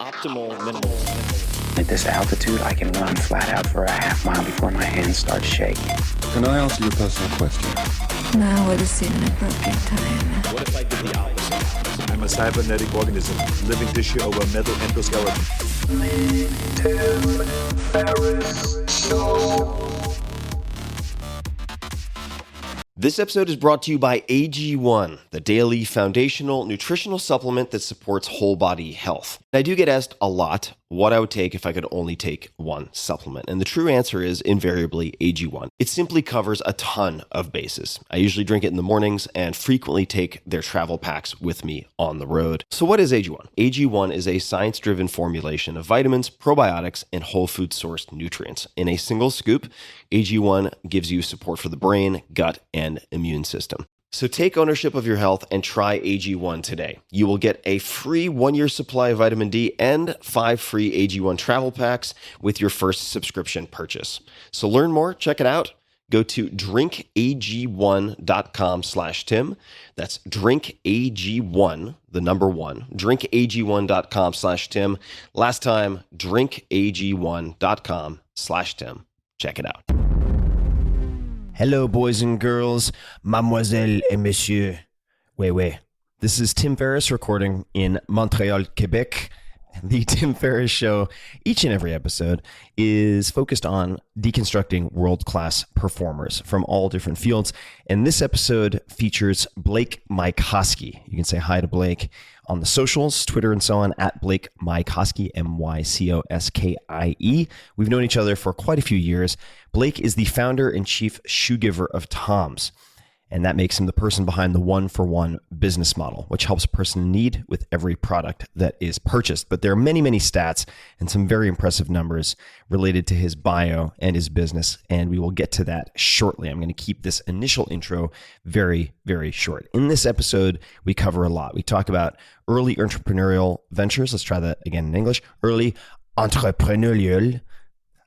optimal minimalism. At this altitude, I can run flat out for a half mile before my hands start shaking. Can I answer your personal question? Now would seem an appropriate time. What if I did the opposite? I'm a cybernetic organism, living tissue over a metal endoskeleton. This episode is brought to you by AG1, the daily foundational nutritional supplement that supports whole body health. I do get asked a lot what I would take if I could only take one supplement. And the true answer is invariably AG1. It simply covers a ton of bases. I usually drink it in the mornings and frequently take their travel packs with me on the road. So what is AG1? AG1 is a science-driven formulation of vitamins, probiotics, and whole food sourced nutrients. In a single scoop, AG1 gives you support for the brain, gut, and immune system. So take ownership of your health and try AG1 today. You will get a free 1-year supply of vitamin D and 5 free AG1 travel packs with your first subscription purchase. So learn more, check it out. Go to drinkag1.com/Tim. That's drinkag1, the number 1, drinkag1.com/Tim. Last time, drinkag1.com/Tim. Check it out. Hello, boys and girls, mademoiselle et messieurs. Wait. This is Tim Ferriss recording in Montreal, Quebec. The Tim Ferriss Show, each and every episode, is focused on deconstructing world-class performers from all different fields. And this episode features Blake Mycoskie. You can say hi to Blake on the socials, Twitter and so on, at Blake Mycoskie, Mycoskie. We've known each other for quite a few years. Blake is the founder and chief shoe giver of Tom's. And that makes him the person behind the one-for-one business model, which helps a person in need with every product that is purchased. But there are many, many stats and some very impressive numbers related to his bio and his business, and we will get to that shortly. I'm going to keep this initial intro very, very short. In this episode, we cover a lot. We talk about early entrepreneurial ventures. Let's try that again in English. Early entrepreneurial.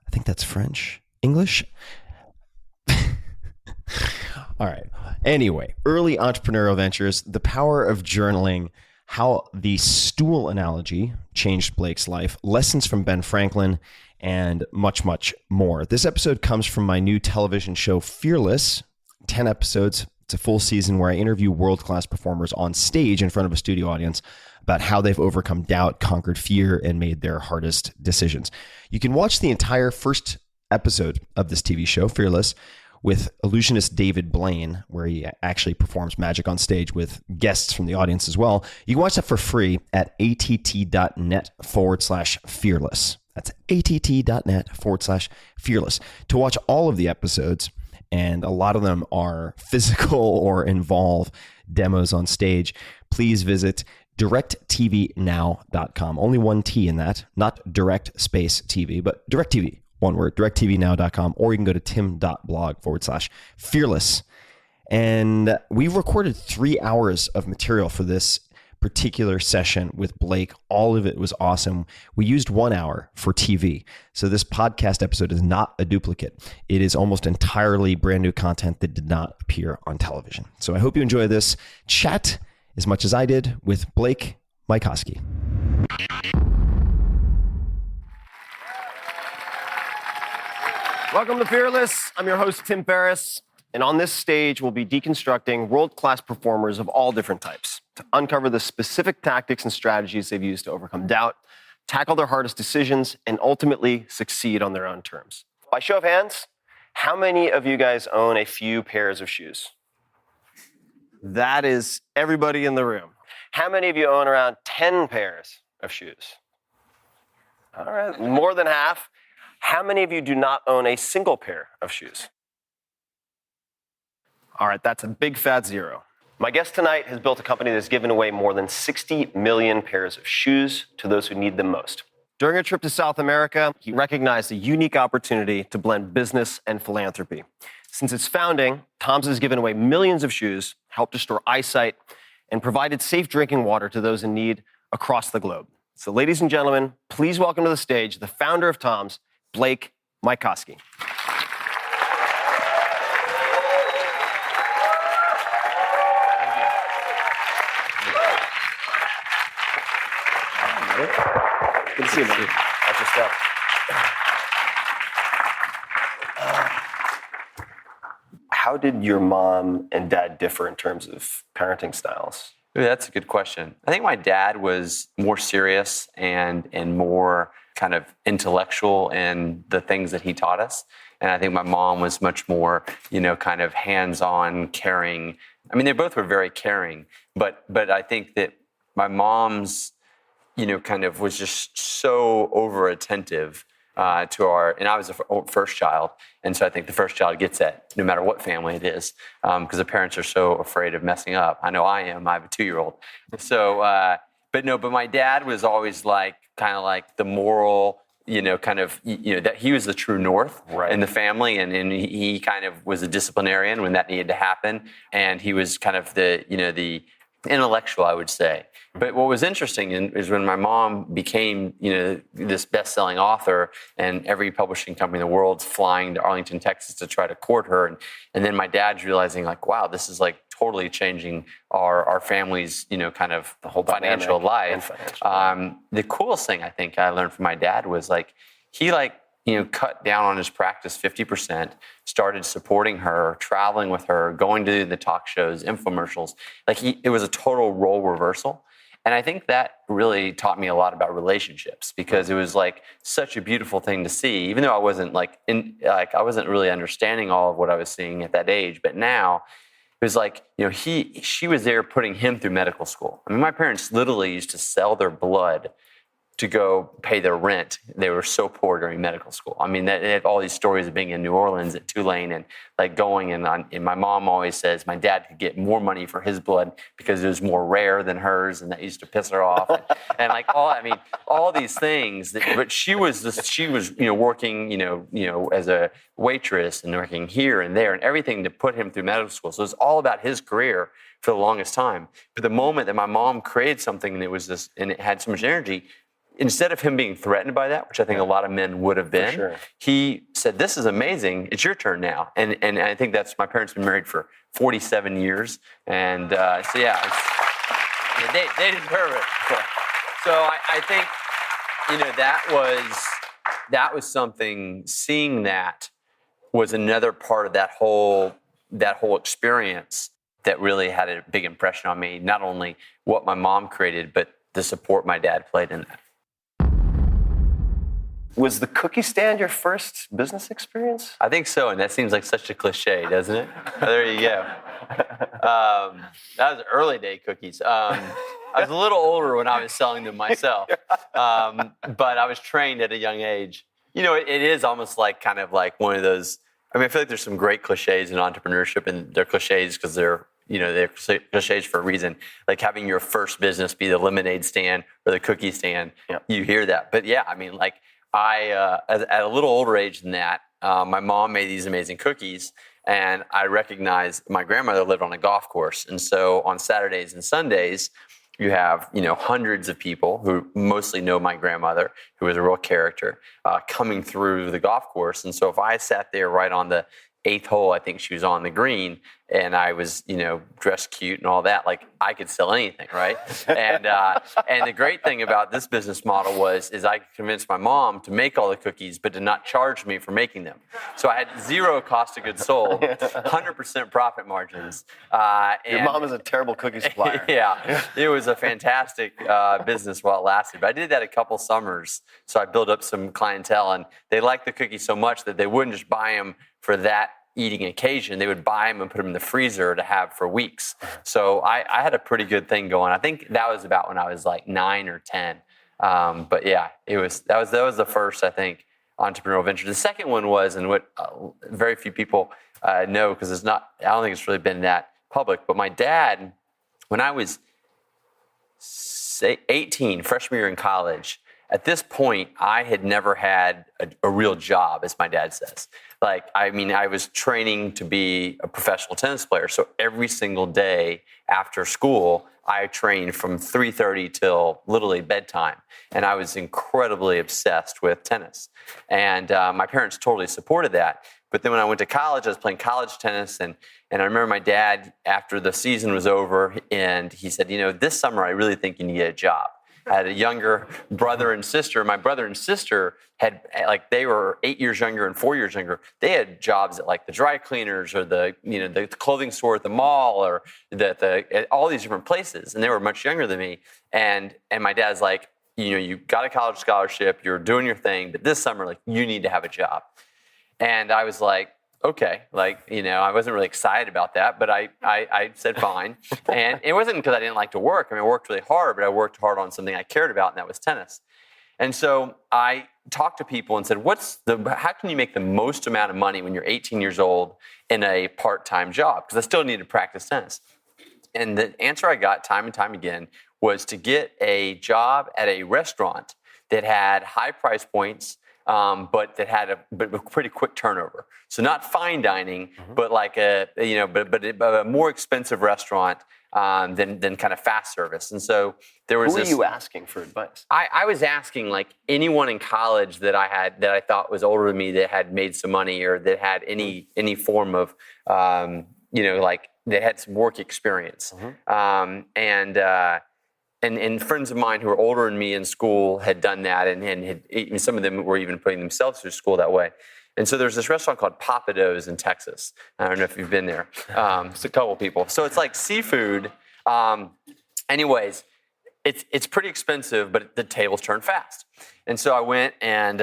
I think that's French. English? All right. Anyway, early entrepreneurial ventures, the power of journaling, how the stool analogy changed Blake's life, lessons from Ben Franklin, and much, much more. This episode comes from my new television show, Fearless, 10 episodes. It's a full season where I interview world-class performers on stage in front of a studio audience about how they've overcome doubt, conquered fear, and made their hardest decisions. You can watch the entire first episode of this TV show, Fearless, with illusionist David Blaine, where he actually performs magic on stage with guests from the audience as well. You can watch that for free at att.net/fearless. That's att.net/fearless. To watch all of the episodes, and a lot of them are physical or involve demos on stage, please visit directtvnow.com. Only one T in that, not direct space TV, but DirecTV. One word, directtvnow.com, or you can go to tim.blog/fearless. And we recorded 3 hours of material for this particular session with Blake. All of it was awesome. We used 1 hour for TV. So this podcast episode is not a duplicate. It is almost entirely brand new content that did not appear on television. So I hope you enjoy this chat as much as I did with Blake Mycoskie. Welcome to Fearless. I'm your host, Tim Ferriss. And on this stage, we'll be deconstructing world-class performers of all different types to uncover the specific tactics and strategies they've used to overcome doubt, tackle their hardest decisions, and ultimately succeed on their own terms. By show of hands, how many of you guys own a few pairs of shoes? That is everybody in the room. How many of you own around 10 pairs of shoes? All right, more than half. How many of you do not own a single pair of shoes? All right, that's a big fat zero. My guest tonight has built a company that's given away more than 60 million pairs of shoes to those who need them most. During a trip to South America, he recognized a unique opportunity to blend business and philanthropy. Since its founding, Tom's has given away millions of shoes, helped restore eyesight, and provided safe drinking water to those in need across the globe. So ladies and gentlemen, please welcome to the stage the founder of Tom's, Blake Mycoskie. Good to see you, man. Watch your step. How did your mom and dad differ in terms of parenting styles? Ooh, that's a good question. I think my dad was more serious and more kind of intellectual in the things that he taught us. And I think my mom was much more, kind of hands-on, caring. I mean, they both were very caring, but I think that my mom's, kind of was just so over attentive to and I was the first child. And so I think the first child gets that no matter what family it is, because the parents are so afraid of messing up. I know I am. I have a 2-year-old. So, but my dad was always kind of like the moral, that he was the true north in the family. And he kind of was a disciplinarian when that needed to happen. And he was kind of the intellectual, I would say. But what was interesting is when my mom became, this best-selling author, and every publishing company in the world's flying to Arlington, Texas to try to court her, and then my dad's realizing wow, this is totally changing our family's, kind of the whole financial life. The coolest thing I think I learned from my dad was he cut down on his practice 50%, started supporting her, traveling with her, going to the talk shows, infomercials. It was a total role reversal. And I think that really taught me a lot about relationships, because it was such a beautiful thing to see, even though I wasn't I wasn't really understanding all of what I was seeing at that age. But now it was she was there putting him through medical school. I mean, my parents literally used to sell their blood to go pay their rent. They were so poor during medical school. I mean, they had all these stories of being in New Orleans at Tulane and going and my mom always says my dad could get more money for his blood because it was more rare than hers, and that used to piss her off. And all these things. But she was working, as a waitress and working here and there and everything to put him through medical school. So it was all about his career for the longest time. But the moment that my mom created something and it had so much energy, instead of him being threatened by that, which I think a lot of men would have been, he said, "This is amazing. It's your turn now." And I think my parents have been married for 47 years. And they deserve it. So I think, that was something, seeing that was another part of that whole experience that really had a big impression on me, not only what my mom created, but the support my dad played in that. Was the cookie stand your first business experience? I think so, and that seems like such a cliche, doesn't it? There you go. That was early day cookies. I was a little older when I was selling them myself, but I was trained at a young age. It is almost kind of one of those. I mean, I feel like there's some great cliches in entrepreneurship, and they're cliches because they're cliches for a reason. Like having your first business be the lemonade stand or the cookie stand. Yep. You hear that, but yeah, I mean, at a little older age than that, my mom made these amazing cookies, and I recognized my grandmother lived on a golf course. And so on Saturdays and Sundays, you have, hundreds of people who mostly know my grandmother, who was a real character, coming through the golf course. And so if I sat there right on the 8th hole, I think she was on the green, and I was, dressed cute and all that, I could sell anything, right? And the great thing about this business model is I could convince my mom to make all the cookies, but to not charge me for making them. So I had zero cost of goods sold, 100% profit margins. Your mom is a terrible cookie supplier. Yeah, it was a fantastic business while it lasted. But I did that a couple summers, so I built up some clientele, and they liked the cookies so much that they wouldn't just buy them for that eating occasion. They would buy them and put them in the freezer to have for weeks. So I had a pretty good thing going. I think that was about when I was 9 or 10. But yeah, that was the first, I think, entrepreneurial venture. The second one was, and what very few people know, because I don't think it's really been that public, but my dad, when I was 18, freshman year in college, at this point, I had never had a real job, as my dad says. I was training to be a professional tennis player. So every single day after school, I trained from 3:30 till literally bedtime. And I was incredibly obsessed with tennis. And my parents totally supported that. But then when I went to college, I was playing college tennis. And I remember my dad, after the season was over, and he said, this summer, I really think you need to get a job. I had a younger brother and sister. My brother and sister had, like, they were 8 years younger and 4 years younger. They had jobs at like the dry cleaners or the clothing store at the mall or all these different places, and they were much younger than me. And my dad's like, you got a college scholarship, you're doing your thing, but this summer, like, you need to have a job. And I was like, okay, I wasn't really excited about that, but I said fine. And it wasn't because I didn't like to work. I mean, I worked really hard, but I worked hard on something I cared about, and that was tennis. And so I talked to people and said, how can you make the most amount of money when you're 18 years old in a part-time job? Because I still needed to practice tennis. And the answer I got time and time again was to get a job at a restaurant that had high price points, but that had a pretty quick turnover. So not fine dining, but like a more expensive restaurant than kind of fast service. And so there was Who were you asking for advice? I was asking like anyone in college that I thought was older than me that had made some money or that had any form of that had some work experience. And friends of mine who were older than me in school had done that, and some of them were even putting themselves through school that way. And so there's this restaurant called Papa Do's in Texas. I don't know if you've been there. It's a couple people. So it's like seafood. Anyways, it's pretty expensive, but the tables turn fast. And so I went and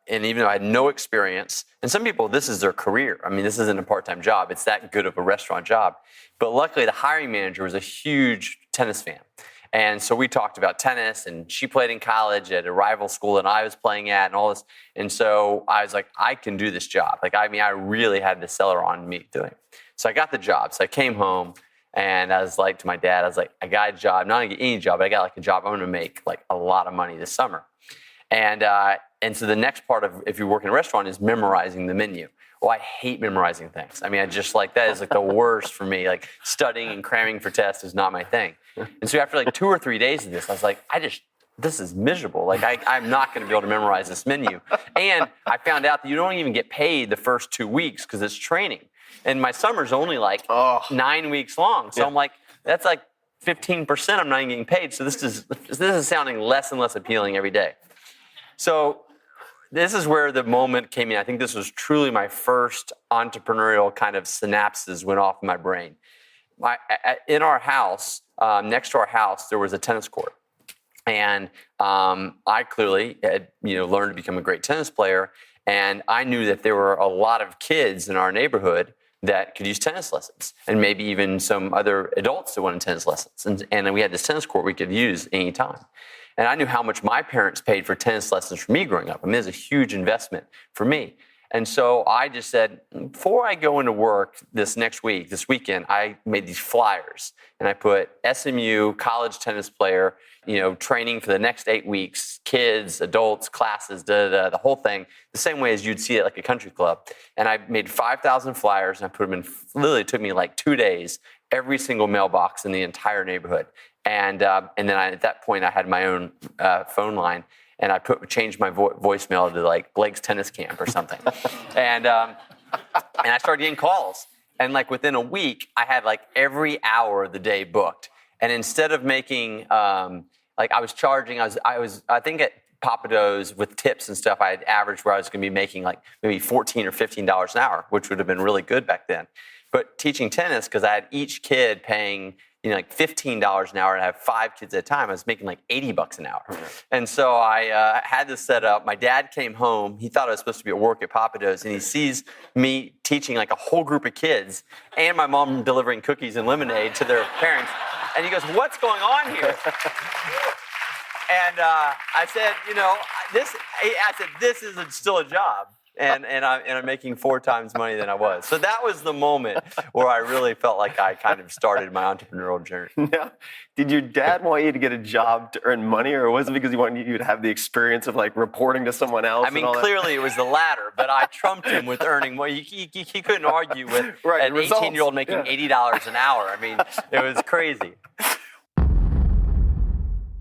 even though I had no experience, and some people, this is their career. I mean, this isn't a part-time job. It's that good of a restaurant job. But luckily, the hiring manager was a huge tennis fan. And so we talked about tennis, and she played in college at a rival school that I was playing at and all this. And so I was like, I can do this job. I really had the seller on me doing it. So I got the job. So I came home, and I was like to my dad, I was like, I got a job. Not any job, but I got like a job. I'm going to make like a lot of money this summer. And so the next part of if you work in a restaurant is memorizing the menu. Well, I hate memorizing things. I mean, that is like the worst for me. Like studying and cramming for tests is not my thing. And so after like 2 or 3 days of this, I was like, this is miserable. Like I'm not going to be able to memorize this menu. And I found out that you don't even get paid the first 2 weeks because it's training. And my summer's only like 9 weeks long. So I'm like, that's like 15% I'm not even getting paid. So this is sounding less and less appealing every day. So this is where the moment came in. I think this was truly my first entrepreneurial kind of synapses went off in my brain. In our house, next to our house, there was a tennis court. And I clearly had learned to become a great tennis player. And I knew that there were a lot of kids in our neighborhood that could use tennis lessons, and maybe even some other adults that wanted tennis lessons. And we had this tennis court we could use anytime. And I knew how much my parents paid for tennis lessons for me growing up. I mean, it was a huge investment for me. And so I just said, before I go into work this weekend, I made these flyers. And I put SMU, college tennis player, training for the next 8 weeks, kids, adults, classes, the whole thing, the same way as you'd see it like a country club. And I made 5,000 flyers, and I put them in, literally it took me like 2 days, every single mailbox in the entire neighborhood. And then at that point, I had my own phone line, and I changed my voicemail to like Blake's Tennis Camp or something. and I started getting calls. And like within a week, I had like every hour of the day booked. And instead of making, I think at Papa Do's with tips and stuff, I had averaged where I was going to be making like maybe $14 or $15 an hour, which would have been really good back then. But teaching tennis, because I had each kid paying like $15 an hour, and I have 5 kids at a time, I was making like $80 an hour. And so I had this set up. My dad came home. He thought I was supposed to be at work at Papa Do's, and he sees me teaching like a whole group of kids and my mom delivering cookies and lemonade to their parents. And he goes, "What's going on here?" And I said, this isn't still a job. And I'm making 4 times money than I was. So that was the moment where I really felt like I kind of started my entrepreneurial journey. Now, did your dad want you to get a job to earn money, or was it because he wanted you to have the experience of like reporting to someone else? I mean, clearly it was the latter, but I trumped him with earning more. He couldn't argue with an 18-year-old making $80 an hour. I mean, it was crazy.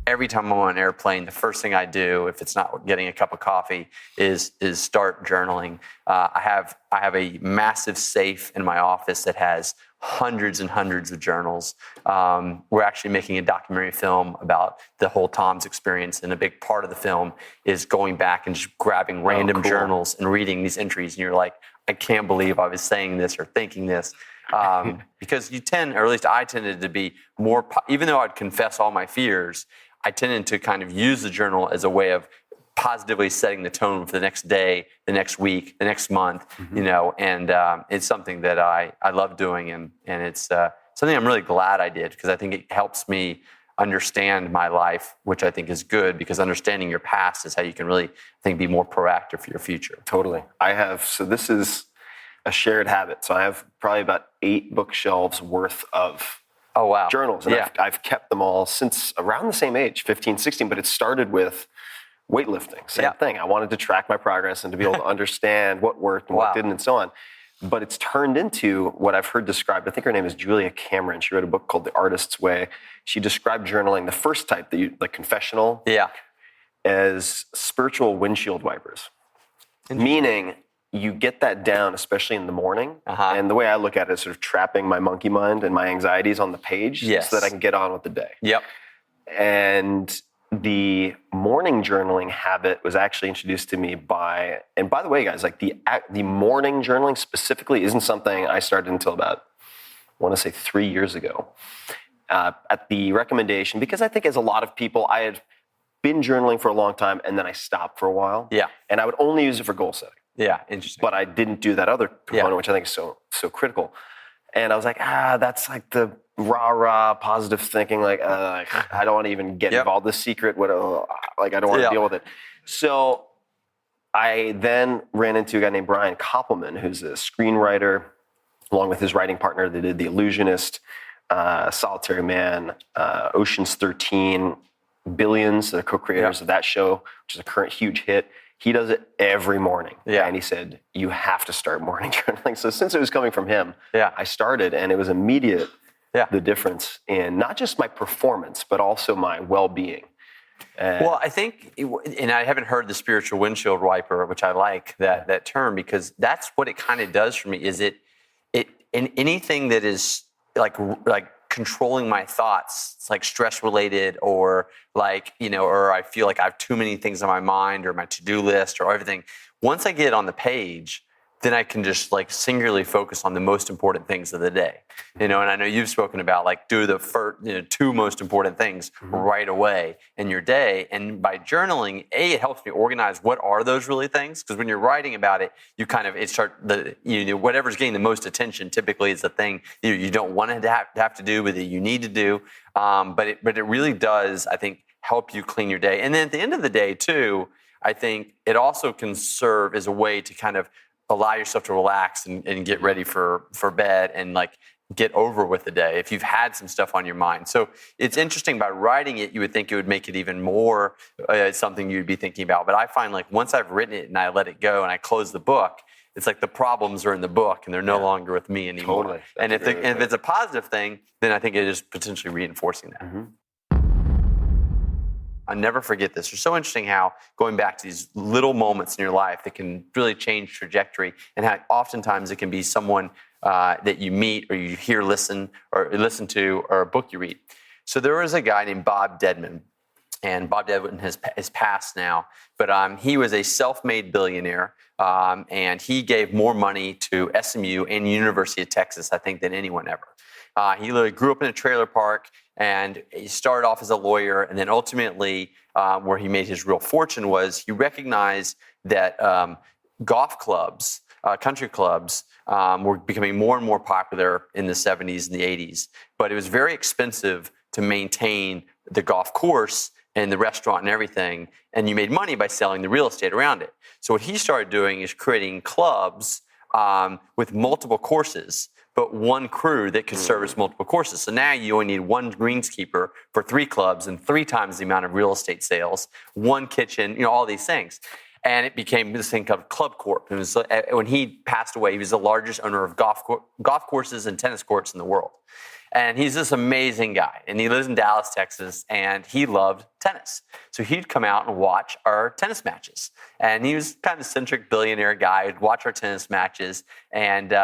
Every time I'm on an airplane, the first thing I do, if it's not getting a cup of coffee, is start journaling. I have a massive safe in my office that has hundreds and hundreds of journals. We're actually making a documentary film about the whole Tom's experience, and a big part of the film is going back and just grabbing random journals and reading these entries, and you're like, I can't believe I was saying this or thinking this. Because you tend, or at least I tended to be more, even though I'd confess all my fears, I tended to kind of use the journal as a way of positively setting the tone for the next day, the next week, the next month, and it's something that I love doing, and it's something I'm really glad I did, because I think it helps me understand my life, which I think is good, because understanding your past is how you can really, I think, be more proactive for your future. Totally. So this is a shared habit. So I have probably about 8 bookshelves worth of journals, and I've kept them all since around the same age, 15, 16, but it started with weightlifting, same thing. I wanted to track my progress and to be able to understand what worked and what didn't and so on. But it's turned into what I've heard described. I think her name is Julia Cameron. She wrote a book called The Artist's Way. She described journaling, the first type, like confessional, as spiritual windshield wipers. Meaning you get that down, especially in the morning. And the way I look at it is sort of trapping my monkey mind and my anxieties on the page so that I can get on with the day. And the morning journaling habit was actually introduced to me by the way, guys, like the morning journaling specifically isn't something I started until about, I want to say 3 years ago, at the recommendation, because I think as a lot of people, I had been journaling for a long time and then I stopped for a while. And I would only use it for goal setting. Interesting. But I didn't do that other component, which I think is so critical. And I was like, that's like the rah positive thinking. Like, I don't want to even get involved. The secret, I don't want to deal with it. So I then ran into a guy named Brian Koppelman, who's a screenwriter, along with his writing partner. They did The Illusionist, Solitary Man, Ocean's 13, Billions, the co-creators of that show, which is a current huge hit. He does it every morning. And he said, you have to start morning journaling. So since it was coming from him, I started, and it was immediate, the difference in not just my performance, but also my well-being. Well, I think, and I haven't heard the spiritual windshield wiper, which I like that term, because that's what it kind of does for me, is it in anything that is like controlling my thoughts, it's like stress related, or like, or I feel like I have too many things on my mind, or my to-do list, or everything. Once I get it on the page, then I can just like singularly focus on the most important things of the day. And I know you've spoken about like do the first, 2 most important things right away in your day. And by journaling, it helps me organize what are those really things. Because when you're writing about it, you kind of whatever's getting the most attention typically is the thing you don't want to have to do, but that you need to do. But it really does, I think, help you clean your day. And then at the end of the day too, I think it also can serve as a way to kind of allow yourself to relax and get ready for bed and like get over with the day if you've had some stuff on your mind. So it's interesting, by writing it, you would think it would make it even more something you'd be thinking about. But I find like once I've written it and I let it go and I close the book, it's like the problems are in the book and they're no longer with me anymore. Totally. And if it's a positive thing, then I think it is potentially reinforcing that. I'll never forget this. It's so interesting how going back to these little moments in your life that can really change trajectory, and how oftentimes it can be someone that you meet or you hear, listen to, or a book you read. So there was a guy named Bob Dedman, and Bob Dedman has passed now, but he was a self-made billionaire, and he gave more money to SMU and University of Texas, I think, than anyone ever. He literally grew up in a trailer park, and he started off as a lawyer, and then ultimately where he made his real fortune was he recognized that golf clubs, country clubs, were becoming more and more popular in the 70s and the 80s, but it was very expensive to maintain the golf course and the restaurant and everything, and you made money by selling the real estate around it. So what he started doing is creating clubs with multiple courses, but one crew that could service multiple courses. So now you only need one greenskeeper for 3 clubs and 3 times the amount of real estate sales, one kitchen, all these things. And it became this thing called Club Corp. It was, when he passed away, he was the largest owner of golf courses and tennis courts in the world. And he's this amazing guy. And he lives in Dallas, Texas, and he loved tennis. So he'd come out and watch our tennis matches. And he was kind of eccentric billionaire guy. He'd watch our tennis matches. And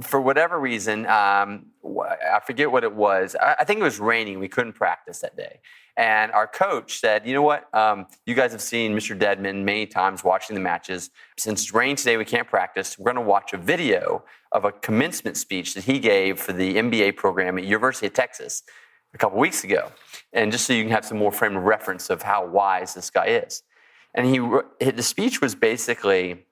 for whatever reason, I forget what it was. I think it was raining. We couldn't practice that day. And our coach said, you know what? You guys have seen Mr. Deadman many times watching the matches. Since it's raining today, we can't practice. We're going to watch a video of a commencement speech that he gave for the MBA program at University of Texas a couple weeks ago. And just so you can have some more frame of reference of how wise this guy is. And the speech was basically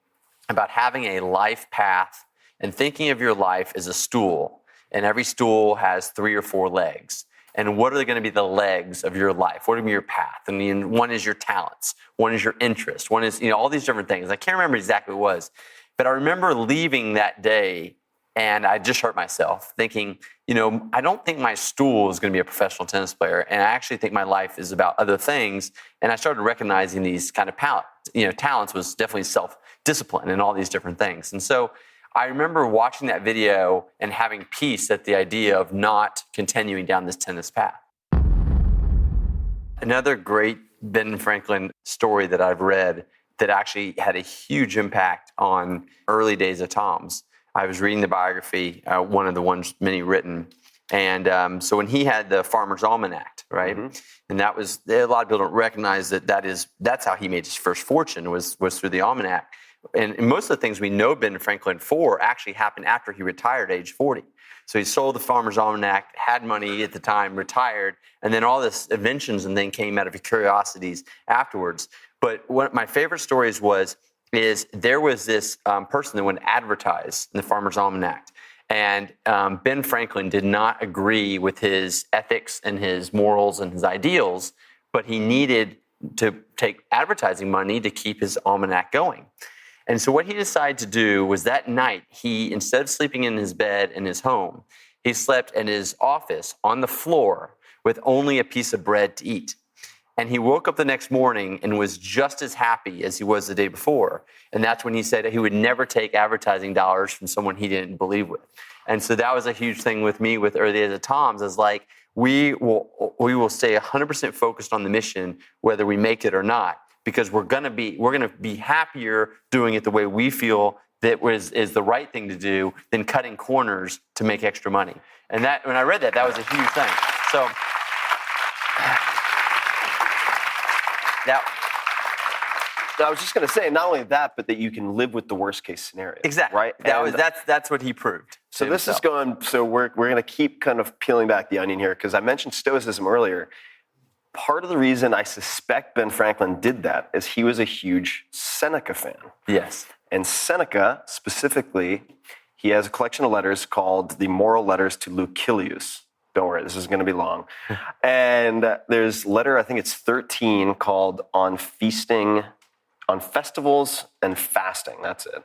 about having a life path and thinking of your life as a stool, and every stool has 3 or 4 legs. And what are going to be the legs of your life? What are going to be your path? I mean, one is your talents, one is your interest, one is, all these different things. I can't remember exactly what it was, but I remember leaving that day and I just hurt myself thinking, I don't think my stool is going to be a professional tennis player. And I actually think my life is about other things. And I started recognizing these kind of talents was definitely self-discipline and all these different things. And so I remember watching that video and having peace at the idea of not continuing down this tennis path. Another great Ben Franklin story that I've read that actually had a huge impact on early days of Tom's. I was reading the biography, one of the ones many written. And so when he had the Farmer's Almanac, right? Mm-hmm. And that was, a lot of people don't recognize that's how he made his first fortune was through the almanac. And most of the things we know Ben Franklin for actually happened after he retired at age 40. So he sold the Farmer's Almanac, had money at the time, retired, and then all this inventions and then came out of curiosities afterwards. But what my favorite stories is there was this person that would advertise in the Farmer's Almanac. And Ben Franklin did not agree with his ethics and his morals and his ideals, but he needed to take advertising money to keep his almanac going. And so what he decided to do was that night, he, instead of sleeping in his bed in his home, he slept in his office on the floor with only a piece of bread to eat. And he woke up the next morning and was just as happy as he was the day before. And that's when he said he would never take advertising dollars from someone he didn't believe with. And so that was a huge thing with me with early days of Tom's, is like, we will stay 100% focused on the mission, whether we make it or not, because we're going to be happier doing it the way we feel that is the right thing to do than cutting corners to make extra money. And that, when I read that was a huge thing. So now, I was just going to say, not only that, but that you can live with the worst case scenario. Exactly. Right. That's what he proved. So this is going. So we're going to keep kind of peeling back the onion here, because I mentioned Stoicism earlier. Part of the reason I suspect Ben Franklin did that is he was a huge Seneca fan. Yes. And Seneca, specifically, he has a collection of letters called the Moral Letters to Lucilius. Don't worry, this is going to be long. And there's letter, I think it's 13, called On Feasting, on Festivals and Fasting. That's it.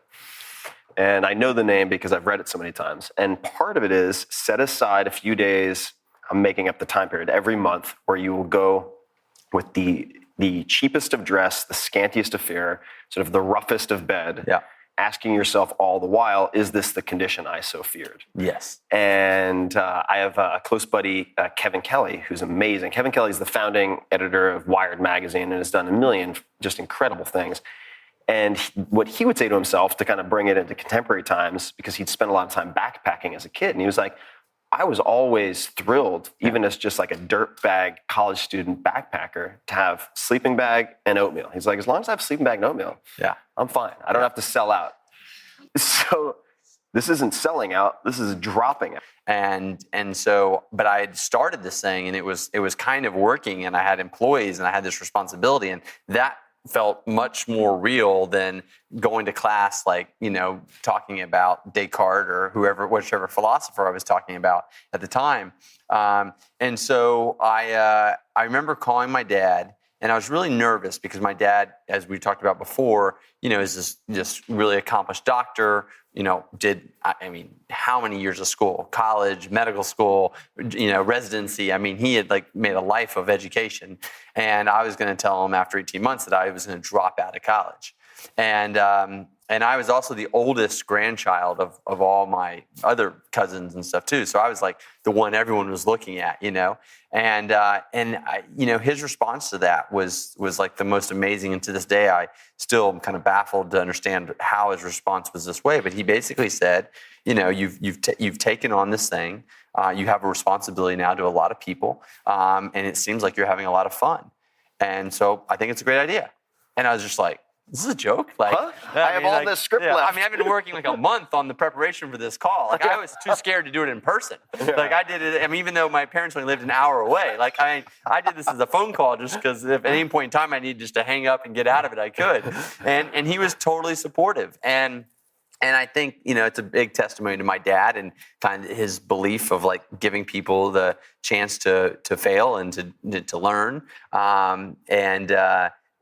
And I know the name because I've read it so many times. And part of it is set aside a few days, I'm making up the time period, every month, where you will go with the cheapest of dress, the scantiest of fare, sort of the roughest of bed, asking yourself all the while, is this the condition I so feared? Yes. And I have a close buddy, Kevin Kelly, who's amazing. Kevin Kelly is the founding editor of Wired magazine and has done a million just incredible things. And what he would say to himself to kind of bring it into contemporary times, because he'd spent a lot of time backpacking as a kid, and he was like, I was always thrilled, even as just like a dirtbag college student backpacker, to have sleeping bag and oatmeal. He's like, as long as I have sleeping bag and oatmeal, I'm fine. I don't have to sell out. So this isn't selling out. This is dropping it. And so, but I had started this thing, and it was kind of working, and I had employees, and I had this responsibility, and that felt much more real than going to class, like, talking about Descartes or whichever philosopher I was talking about at the time. And so I remember calling my dad, and I was really nervous because my dad, as we talked about before, is this really accomplished doctor, did, how many years of school, college, medical school, residency. He had made a life of education. And I was going to tell him after 18 months that I was going to drop out of college. And I was also the oldest grandchild of all my other cousins and stuff too. So I was like the one everyone was looking at, and I, his response to that was like the most amazing. And to this day, I still am kind of baffled to understand how his response was this way. But he basically said, you've taken on this thing. You have a responsibility now to a lot of people. And it seems like you're having a lot of fun. And so I think it's a great idea. And I was just like, this is a joke? Like, Huh? I have all this script left. I mean, I've been working like a month on the preparation for this call. Like, I was too scared to do it in person. Like, I did it, even though my parents only lived an hour away. Like, I did this as a phone call just because if at any point in time I needed just to hang up and get out of it, I could. And he was totally supportive. And I think, it's a big testimony to my dad and kind of his belief of like giving people the chance to fail and to learn.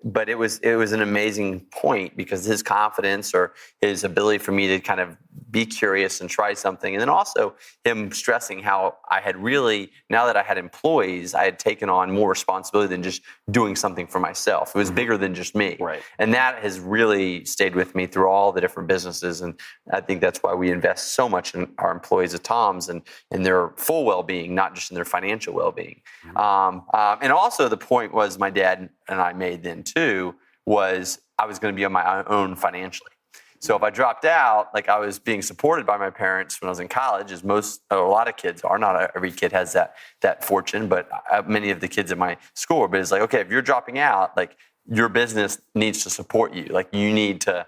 But it was an amazing point because his confidence or his ability for me to kind of be curious and try something. And then also him stressing how I had really, now that I had employees, I had taken on more responsibility than just doing something for myself. It was bigger than just me. Right. And that has really stayed with me through all the different businesses. And I think that's why we invest so much in our employees at Tom's and in their full well-being, not just in their financial well-being. And also the point was my dad and I made then too, was I was going to be on my own financially. So if I dropped out, like I was being supported by my parents when I was in college, as a lot of kids are. Not every kid has that fortune, but many of the kids in my school. But it's like, okay, if you're dropping out, like your business needs to support you. Like you need to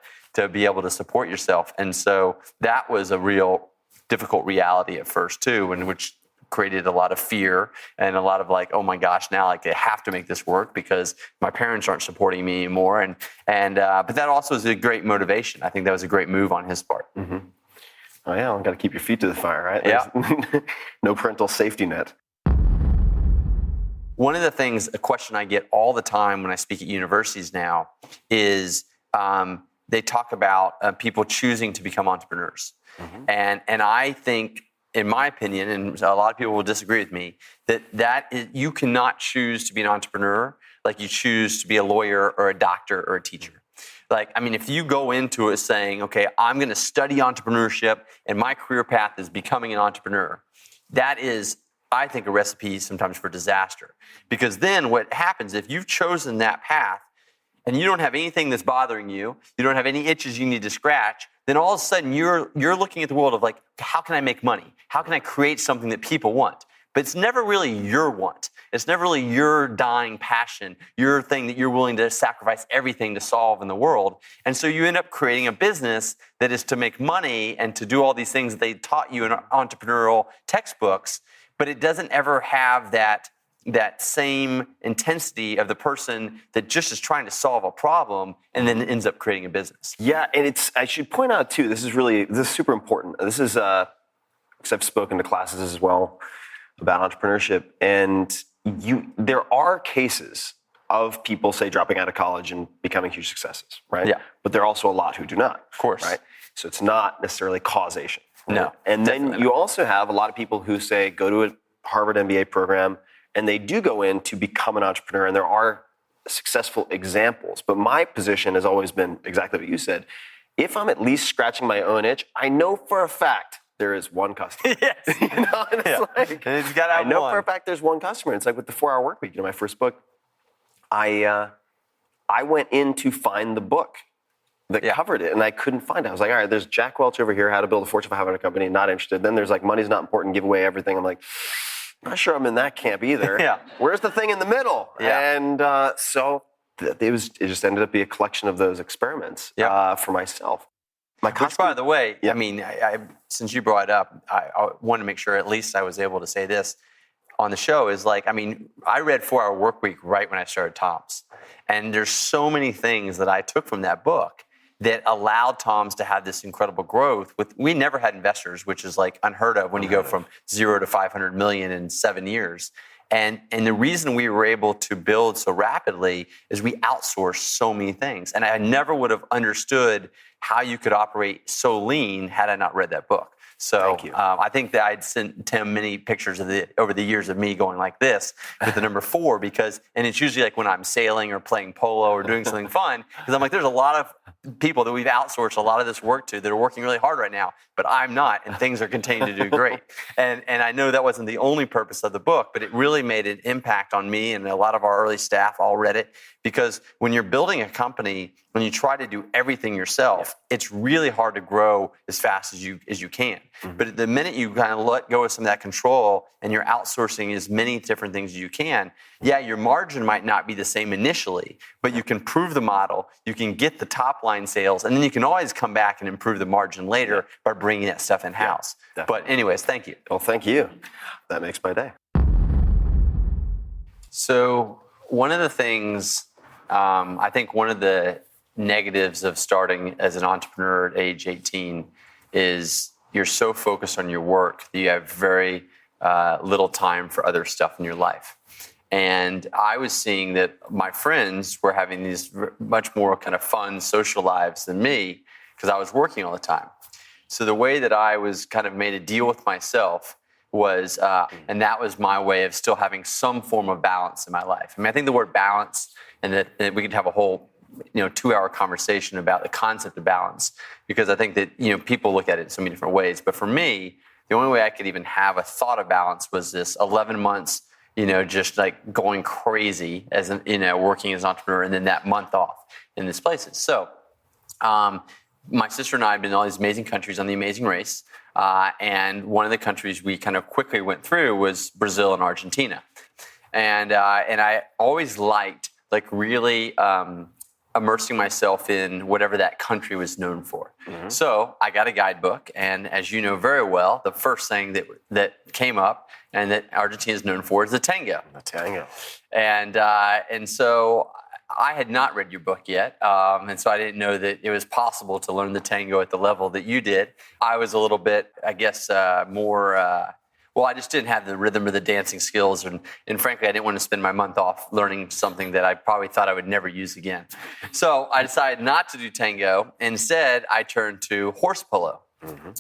be able to support yourself. And so that was a real difficult reality at first too, and which created a lot of fear and a lot of like, oh my gosh, now like I have to make this work because my parents aren't supporting me anymore. But that also is a great motivation. I think that was a great move on his part. Mm-hmm. Oh yeah, I've got to keep your feet to the fire, right? Yeah. No parental safety net. One of the things, a question I get all the time when I speak at universities now is they talk about people choosing to become entrepreneurs. Mm-hmm. And I think, in my opinion, and a lot of people will disagree with me, that is, you cannot choose to be an entrepreneur like you choose to be a lawyer or a doctor or a teacher. Like, I mean, if you go into it saying, okay, I'm going to study entrepreneurship and my career path is becoming an entrepreneur, that is, I think, a recipe sometimes for disaster. Because then what happens if you've chosen that path and you don't have anything that's bothering you, you don't have any itches you need to scratch, then all of a sudden you're looking at the world of like, how can I make money? How can I create something that people want? But it's never really your want. It's never really your dying passion, your thing that you're willing to sacrifice everything to solve in the world. And so you end up creating a business that is to make money and to do all these things that they taught you in entrepreneurial textbooks, but it doesn't ever have that same intensity of the person that just is trying to solve a problem and then ends up creating a business. Yeah, and I should point out too, this is super important. This is, because I've spoken to classes as well about entrepreneurship, and there are cases of people, say, dropping out of college and becoming huge successes, right? Yeah. But there are also a lot who do not. Of course. Right? So it's not necessarily causation. Right? No. And then you also have a lot of people who say, go to a Harvard MBA program, and they do go in to become an entrepreneur, and there are successful examples. But my position has always been exactly what you said. If I'm at least scratching my own itch, I know for a fact there is one customer. Yes. And it's like, I know for a fact there's one customer. It's like with the 4-Hour Workweek, my first book, I went in to find the book that covered it, and I couldn't find it. I was like, all right, there's Jack Welch over here, How to Build a Fortune 500 Company, not interested. Then there's like, Money's Not Important, Give Away Everything. I'm like, I'm not sure I'm in that camp either. Yeah. Where's the thing in the middle? Yeah. And so it just ended up being a collection of those experiments for myself. Which, by the way, I mean, I since you brought it up, I want to make sure at least I was able to say this on the show is like, I mean, I read 4-Hour Workweek right when I started Tom's. And there's so many things that I took from that book that allowed Tom's to have this incredible growth. We never had investors, which is like unheard of when you go from 0 to 500 million in 7 years. And the reason we were able to build so rapidly is we outsourced so many things. And I never would have understood how you could operate so lean had I not read that book. So I think that I'd sent Tim many pictures over the years of me going like this with the number 4 and it's usually like when I'm sailing or playing polo or doing something fun, because I'm like, there's a lot of people that we've outsourced a lot of this work to that are working really hard right now, but I'm not, and things are continuing to do great. And I know that wasn't the only purpose of the book, but it really made an impact on me, and a lot of our early staff all read it, because when you're building a company, when you try to do everything yourself, it's really hard to grow as fast as you can. But the minute you kind of let go of some of that control and you're outsourcing as many different things as you can, your margin might not be the same initially, but you can prove the model, you can get the top line sales, and then you can always come back and improve the margin later by bringing that stuff in-house. But anyways, thank you. Well, thank you. That makes my day. So one of the things, I think one of the negatives of starting as an entrepreneur at age 18 is you're so focused on your work that you have very little time for other stuff in your life. And I was seeing that my friends were having these much more kind of fun social lives than me because I was working all the time. So the way that I was kind of made a deal with myself was, and that was my way of still having some form of balance in my life. I mean, I think the word balance, and that we could have a whole 2-hour conversation about the concept of balance, because I think that people look at it in so many different ways. But for me, the only way I could even have a thought of balance was this 11 months, just like going crazy as an, working as an entrepreneur, and then that month off in these places. So my sister and I have been in all these amazing countries on the Amazing Race. And one of the countries we kind of quickly went through was Brazil and Argentina. And I always liked really immersing myself in whatever that country was known for. So I got a guidebook, and as you know very well, the first thing that came up and that Argentina is known for is the tango. The tango. And so I had not read your book yet, and so I didn't know that it was possible to learn the tango at the level that you did. I was a little bit, I guess, more... I just didn't have the rhythm or the dancing skills, and frankly, I didn't want to spend my month off learning something that I probably thought I would never use again. So I decided not to do tango. Instead, I turned to horse polo.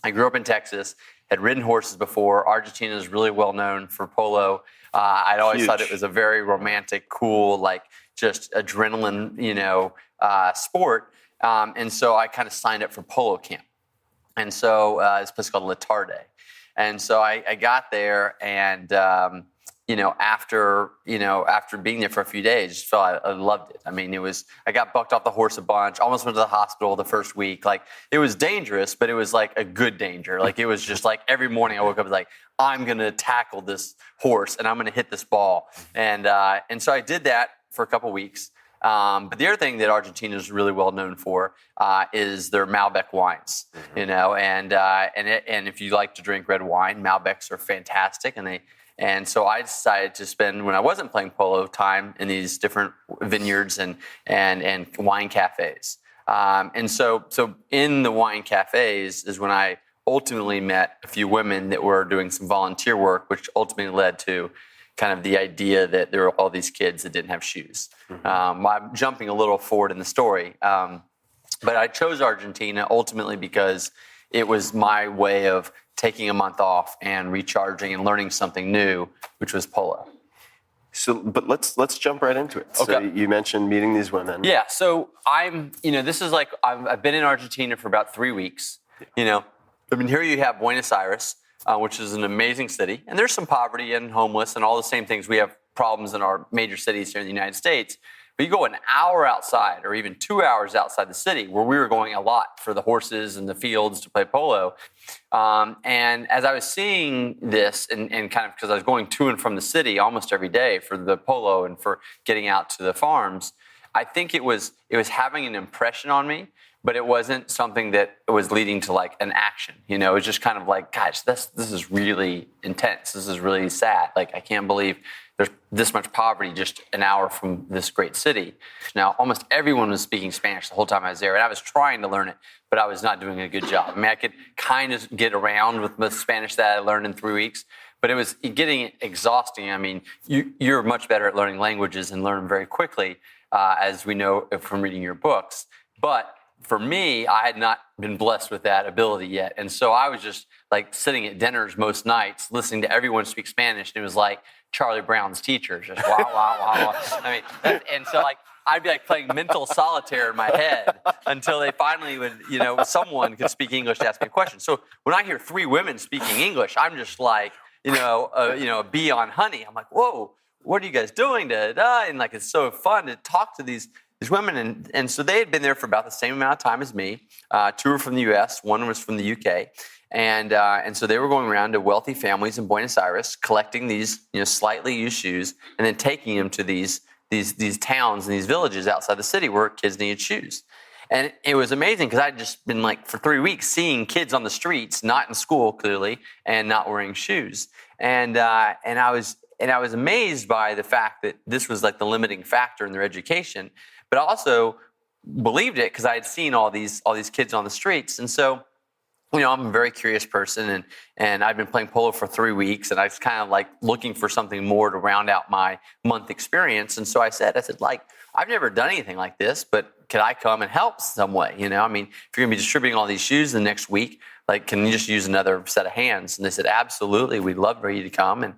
I grew up in Texas, had ridden horses before. Argentina is really well known for polo. I'd always thought it was a very romantic, cool, just adrenaline, sport. And so I kind of signed up for polo camp. And so it's a place called La Tarde. And so I got there, and after being there for a few days, just felt I loved it. I mean, I got bucked off the horse a bunch, almost went to the hospital the first week. It was dangerous, but it was a good danger. It was just every morning I woke up I'm gonna tackle this horse and I'm gonna hit this ball. And so I did that for a couple weeks. But the other thing that Argentina is really well known for is their Malbec wines, and if you like to drink red wine, Malbecs are fantastic, and so I decided to spend, when I wasn't playing polo, time in these different vineyards and wine cafes. And so in the wine cafes is when I ultimately met a few women that were doing some volunteer work, which ultimately led to kind of the idea that there were all these kids that didn't have shoes. I'm jumping a little forward in the story, but I chose Argentina ultimately because it was my way of taking a month off and recharging and learning something new, which was polo. So, but let's jump right into it. Okay. So you mentioned meeting these women. Yeah. So this is I've been in Argentina for about 3 weeks. Here you have Buenos Aires, which is an amazing city. And there's some poverty and homeless and all the same things. We have problems in our major cities here in the United States. But you go an hour outside or even 2 hours outside the city, where we were going a lot for the horses and the fields to play polo. And as I was seeing this, and kind of because I was going to and from the city almost every day for the polo and for getting out to the farms, I think it was having an impression on me. But it wasn't something that was leading to an action. It was just kind of gosh, this is really intense. This is really sad. I can't believe there's this much poverty just an hour from this great city. Now, almost everyone was speaking Spanish the whole time I was there, and I was trying to learn it, but I was not doing a good job. I mean, I could kind of get around with the Spanish that I learned in 3 weeks, but it was getting exhausting. I mean, you're much better at learning languages and learn very quickly, as we know from reading your books. But for me, I had not been blessed with that ability yet. And so I was just sitting at dinners most nights, listening to everyone speak Spanish. And it was like Charlie Brown's teacher, just wow, wow, wow, wow. I mean, and so I'd be like playing mental solitaire in my head until they finally would, someone could speak English to ask me a question. So when I hear 3 women speaking English, I'm just like, a bee on honey. I'm like, whoa, what are you guys doing? And like, it's so fun to talk to these women. And so they had been there for about the same amount of time as me. 2 were from the U.S., 1 was from the U.K. And so they were going around to wealthy families in Buenos Aires, collecting these, slightly used shoes, and then taking them to these towns and these villages outside the city where kids needed shoes. And it was amazing because I'd just been like for 3 weeks seeing kids on the streets, not in school clearly, and not wearing shoes. And I was amazed by the fact that this was like the limiting factor in their education, but I also believed it because I had seen all these kids on the streets. And so, I'm a very curious person, and I've been playing polo for 3 weeks, and I was kind of like looking for something more to round out my month experience. And so I said, like, I've never done anything like this, but could I come and help some way? If you're going to be distributing all these shoes the next week, like, can you just use another set of hands? And they said, absolutely, we'd love for you to come. And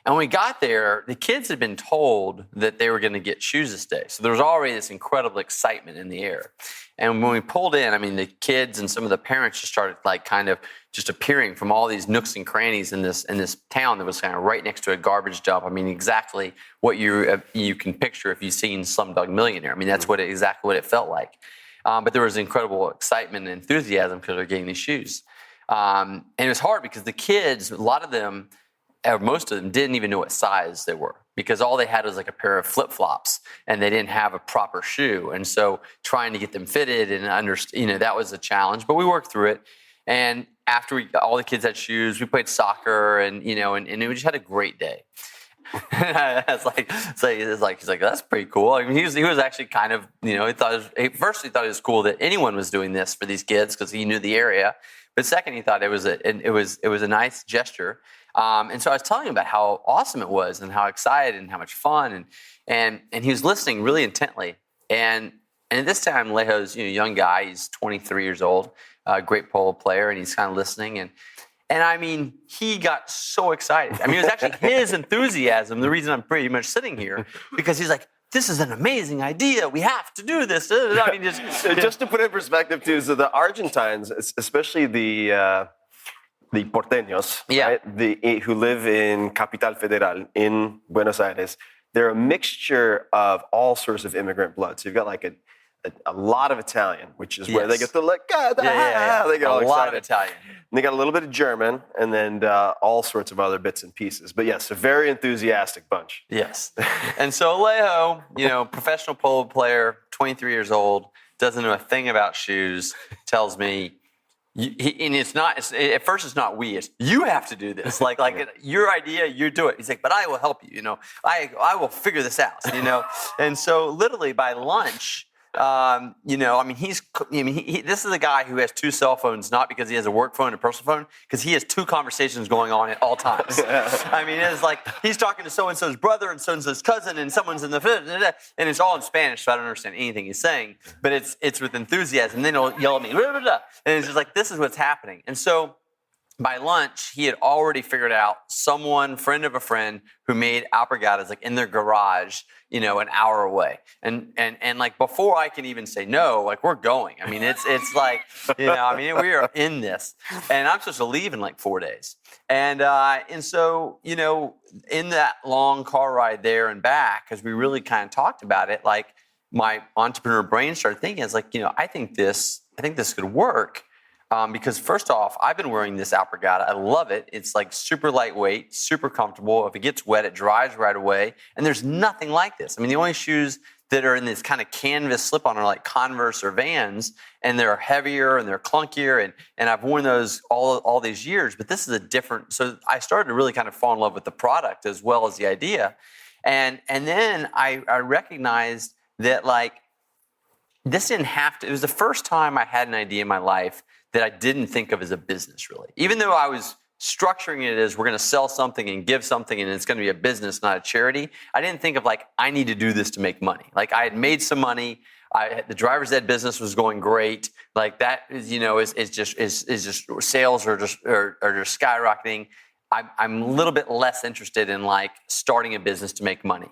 when we got there, the kids had been told that they were going to get shoes this day. So there was already this incredible excitement in the air. And when we pulled in, the kids and some of the parents just started like kind of just appearing from all these nooks and crannies in this town that was kind of right next to a garbage dump. Exactly what you can picture if you've seen Slumdog Millionaire. That's exactly what it felt like. But there was incredible excitement and enthusiasm because they're getting these shoes. And it was hard because the kids, a lot of them, or most of them, didn't even know what size they were because all they had was like a pair of flip-flops and they didn't have a proper shoe. And so trying to get them fitted and that was a challenge, but we worked through it. And after all the kids had shoes, we played soccer and we just had a great day. He's like, that's pretty cool. He was actually kind of, at first he thought it was cool that anyone was doing this for these kids because he knew the area. But second, he thought it was a nice gesture. And so I was telling him about how awesome it was and how excited and how much fun. And he was listening really intently. And at this time, Lejo's a young guy. He's 23 years old, a great polo player, and he's kind of listening. And he got so excited. It was actually his enthusiasm, the reason I'm pretty much sitting here, because he's like, this is an amazing idea. We have to do this. Just to put it in perspective, too, so the Argentines, especially the porteños, right? Who live in Capital Federal in Buenos Aires, they're a mixture of all sorts of immigrant blood. So you've got like a lot of Italian, which is where they get the like, they get all excited. A lot of Italian. And they got a little bit of German, and then all sorts of other bits and pieces. But yes, a very enthusiastic bunch. Yes. And so Lejo, professional polo player, 23 years old, doesn't know a thing about shoes, tells me, and at first it's not we, it's you have to do this. Like your idea, you do it. He's like, but I will help you, I will figure this out, And so literally by lunch, this is a guy who has 2 cell phones, not because he has a work phone and a personal phone, because he has 2 conversations going on at all times. It's like he's talking to so-and-so's brother and so-and-so's cousin and someone's in the, and it's all in Spanish, so I don't understand anything he's saying, but it's with enthusiasm. And then he'll yell at me, blah, blah, blah. And it's just like, this is what's happening. And so by lunch, he had already figured out friend of a friend, who made alpargatas like in their garage, an hour away. And like before I can even say no, like we're going. It's like, we are in this. And I'm supposed to leave in like 4 days. And so, in that long car ride there and back, as we really kind of talked about it, like my entrepreneur brain started thinking, it's like, I think this could work. Because first off, I've been wearing this alpargata. I love it. It's like super lightweight, super comfortable. If it gets wet, it dries right away. And there's nothing like this. The only shoes that are in this kind of canvas slip-on are like Converse or Vans, and they're heavier and they're clunkier. And I've worn those all these years, but this is a different. So I started to really kind of fall in love with the product as well as the idea. And then I recognized that like this didn't have to. It was the first time I had an idea in my life that I didn't think of as a business, really. Even though I was structuring it as we're going to sell something and give something and it's going to be a business, not a charity, I didn't think of like, I need to do this to make money. Like I had made some money. The driver's ed business was going great. Like that is, is just sales are just skyrocketing. I'm a little bit less interested in like starting a business to make money.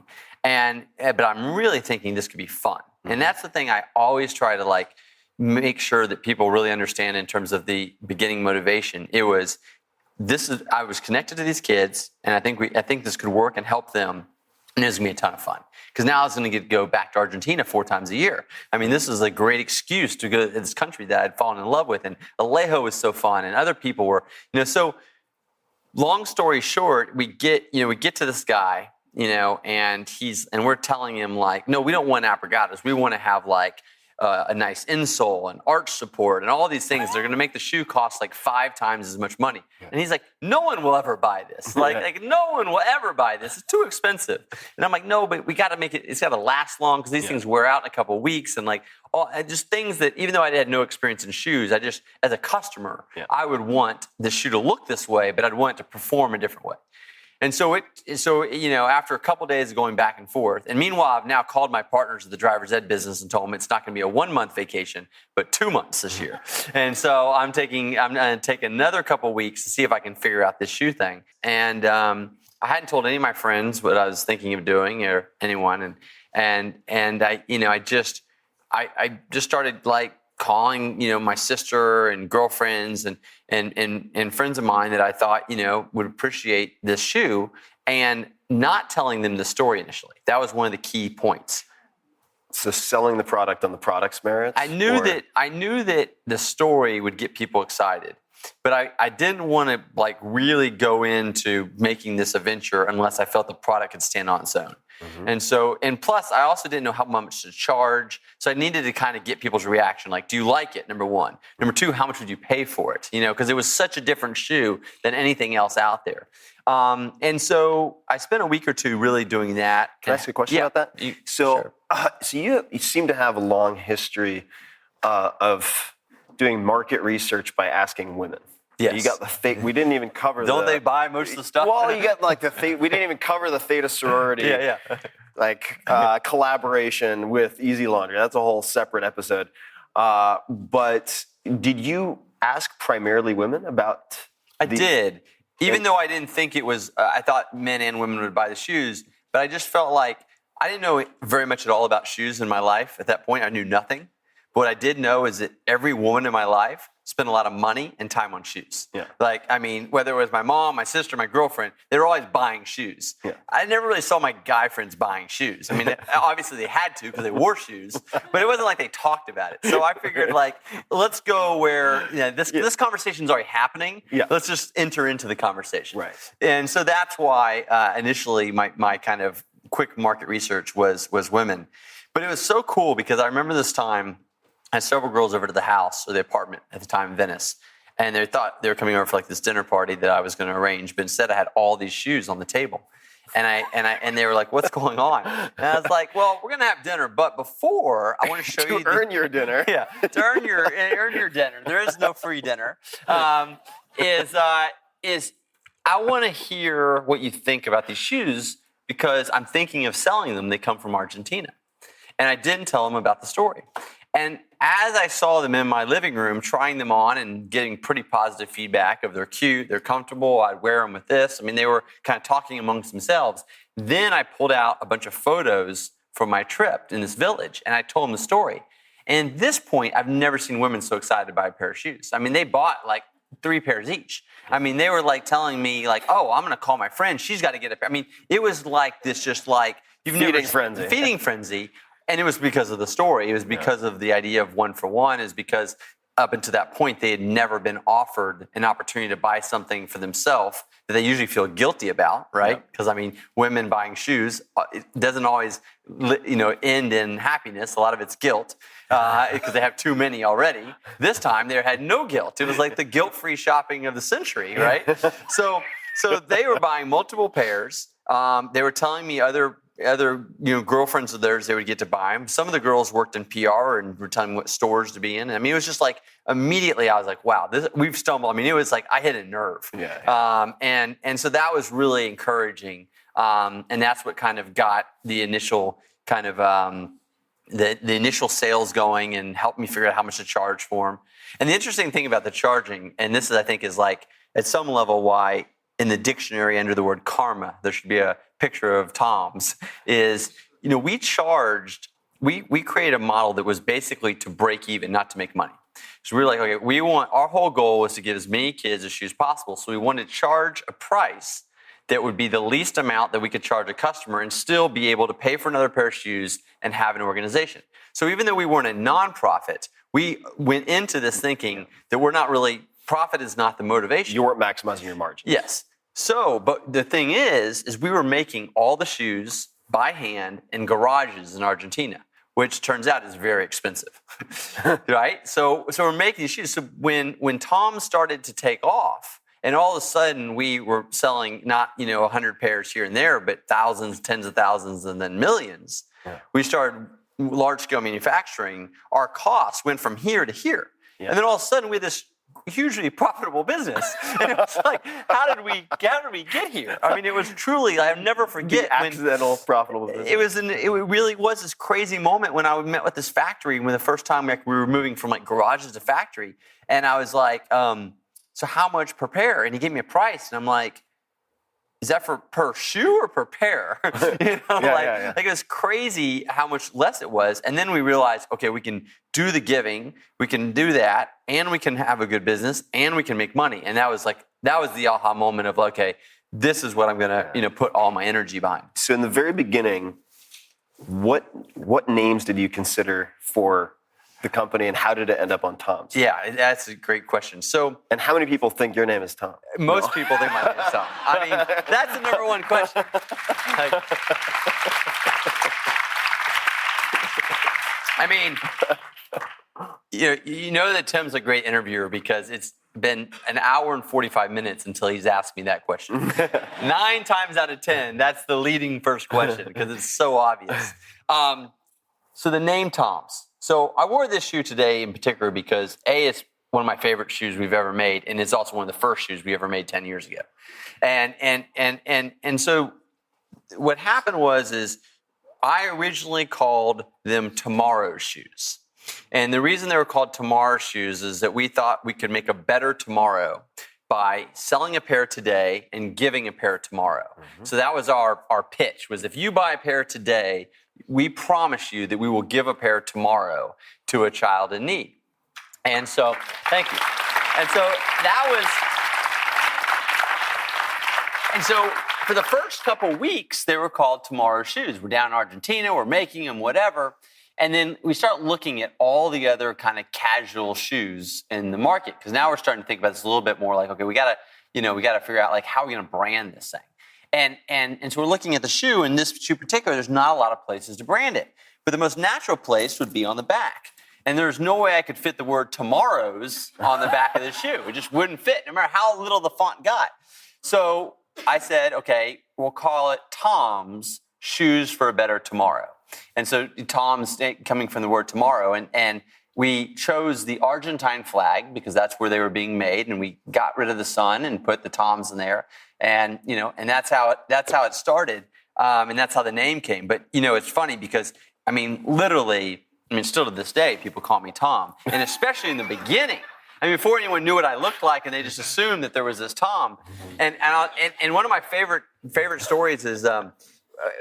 but I'm really thinking this could be fun. And that's the thing I always try to like make sure that people really understand in terms of the beginning motivation. I was connected to these kids, and I think this could work and help them, and it's gonna be a ton of fun. Because now I was gonna go back to Argentina 4 times a year. I mean, this is a great excuse to go to this country that I'd fallen in love with, and Alejo was so fun, and other people were, so long story short, we get to this guy, and we're telling him like, no, we don't want alpargatas. We want to have like a nice insole and arch support and all these things. They're going to make the shoe cost like 5 times as much money. And he's like, no one will ever buy this. Like no one will ever buy this. It's too expensive. And I'm like, no, but we got to make it. It's got to last long because these things wear out in a couple of weeks. And like just things that even though I had no experience in shoes, I just as a customer, I would want the shoe to look this way, but I'd want it to perform a different way. And so after a couple of days of going back and forth, and meanwhile, I've now called my partners of the driver's ed business and told them it's not going to be a 1-month vacation, but 2 months this year. And so I'm going to take another couple of weeks to see if I can figure out this shoe thing. And I hadn't told any of my friends what I was thinking of doing or anyone. And I just started like calling, my sister and girlfriends and friends of mine that I thought, would appreciate this shoe, and not telling them the story initially. That was one of the key points. So selling the product on the product's merits? I knew that the story would get people excited, but I didn't want to like really go into making this a venture unless I felt the product could stand on its own. Mm-hmm. And plus I also didn't know how much to charge. So I needed to kind of get people's reaction. Like, do you like it? Number one. Number two, how much would you pay for it? Because it was such a different shoe than anything else out there. And so I spent a week or two really doing that. Can I ask you a question about that? Sure. So you seem to have a long history of doing market research by asking women. Yes. You got the theta. We didn't even cover. Don't they buy most of the stuff? Well, you got like the theta. We didn't even cover the theta sorority. Like collaboration with Easy Laundry. That's a whole separate episode. But did you ask primarily women about? I did. Even though I didn't think it was, I thought men and women would buy the shoes, but I just felt like I didn't know very much at all about shoes in my life. At that point, I knew nothing. But what I did know is that every woman in my life spent a lot of money and time on shoes. Yeah. Like, I mean, whether it was my mom, my sister, my girlfriend, they were always buying shoes. Yeah. I never really saw my guy friends buying shoes. I mean, obviously they had to because they wore shoes, but it wasn't like they talked about it. So I figured, like, let's go where this conversation's already happening. Yeah. Let's just enter into the conversation. Right. And so that's why initially my kind of quick market research was women. But it was so cool because I remember this time, I had several girls over to the house or the apartment at the time in Venice, and they thought they were coming over for like this dinner party that I was going to arrange. But instead, I had all these shoes on the table, and they were like, "What's going on?" And I was like, "Well, we're going to have dinner, but before I want to show you earn your dinner." Yeah, to earn your dinner. There is no free dinner. Is I want to hear what you think about these shoes because I'm thinking of selling them. They come from Argentina, and I didn't tell them about the story. And as I saw them in my living room, trying them on and getting pretty positive feedback of they're cute, they're comfortable, I'd wear them with this. I mean, they were kind of talking amongst themselves. Then I pulled out a bunch of photos from my trip in this village, and I told them the story. And at this point, I've never seen women so excited to buy a pair of shoes. I mean, they bought like 3 pairs each. I mean, they were like telling me like, oh, I'm going to call my friend. She's got to get a pair. I mean, it was like this just like, feeding frenzy. And it was because of the story. It was because of the idea of 1 for 1 is because up until that point, they had never been offered an opportunity to buy something for themselves that they usually feel guilty about, right? Because, I mean, women buying shoes, it doesn't always, end in happiness. A lot of it's guilt because they have too many already. This time, they had no guilt. It was like the guilt-free shopping of the century, right? So they were buying multiple pairs. They were telling me other girlfriends of theirs they would get to buy them. Some of the girls worked in PR and were telling me what stores to be in. I mean, it was just like immediately I was like, wow, we've stumbled. I mean, it was like I hit a nerve. Yeah. And so that was really encouraging. And that's what kind of got the initial kind of the initial sales going and helped me figure out how much to charge for them. And the interesting thing about the charging, and this is I think is like at some level why in the dictionary under the word karma, there should be a picture of Tom's, is, we created a model that was basically to break even, not to make money. So we were like, okay, our whole goal was to give as many kids as shoes possible. So we wanted to charge a price that would be the least amount that we could charge a customer and still be able to pay for another pair of shoes and have an organization. So even though we weren't a nonprofit, we went into this thinking that profit is not the motivation. You weren't maximizing your margin. Yes. So, but the thing is we were making all the shoes by hand in garages in Argentina, which turns out is very expensive, right? So we're making these shoes. So when Tom started to take off, and all of a sudden we were selling not 100 pairs here and there, but thousands, tens of thousands, and then millions. Yeah. We started large-scale manufacturing. Our costs went from here to here, and then all of a sudden we had this hugely profitable business. And it was like, how did we get here? I mean, it was truly, I'll never forget. The accidental profitable business. It really was this crazy moment when I met with this factory, when the first time we were moving from garages to factory. And I was like, so how much per pair? And he gave me a price. And I'm like, is that per shoe or per pair? Like it was crazy how much less it was. And then we realized, okay, we can do the giving, we can do that, and we can have a good business, and we can make money. And that was the aha moment of, okay, this is what I'm gonna put all my energy behind. So in the very beginning, what names did you consider for the company, and how did it end up on Tom's? Yeah, that's a great question. So, and how many people think your name is Tom? Most people think my name is Tom. I mean, that's the number one question. You know that Tim's a great interviewer because it's been an hour and 45 minutes until he's asked me that question. 9 times out of 10, that's the leading first question because it's so obvious. So the name Tom's. So I wore this shoe today in particular because it's one of my favorite shoes we've ever made, and it's also one of the first shoes we ever made 10 years ago. And so what happened is I originally called them tomorrow's shoes. And the reason they were called tomorrow's shoes is that we thought we could make a better tomorrow by selling a pair today and giving a pair tomorrow. Mm-hmm. So that was our pitch, was if you buy a pair today, we promise you that we will give a pair tomorrow to a child in need. And so, thank you. And so for the first couple weeks, they were called tomorrow's shoes. We're down in Argentina, we're making them, whatever. And then we start looking at all the other kind of casual shoes in the market, because now we're starting to think about this a little bit more like, okay, we gotta figure out how are we gonna brand this thing. And so we're looking at the shoe, and this shoe in particular, there's not a lot of places to brand it. But the most natural place would be on the back. And there's no way I could fit the word tomorrow's on the back of the shoe. It just wouldn't fit, no matter how little the font got. So I said, okay, we'll call it Tom's Shoes for a Better Tomorrow. And so Tom's coming from the word tomorrow, and we chose the Argentine flag because that's where they were being made, and we got rid of the sun and put the Toms in there, and and that's how it started, and that's how the name came. But it's funny because literally, still to this day, people call me Tom, and especially in the beginning. Before anyone knew what I looked like, and they just assumed that there was this Tom. And one of my favorite stories is,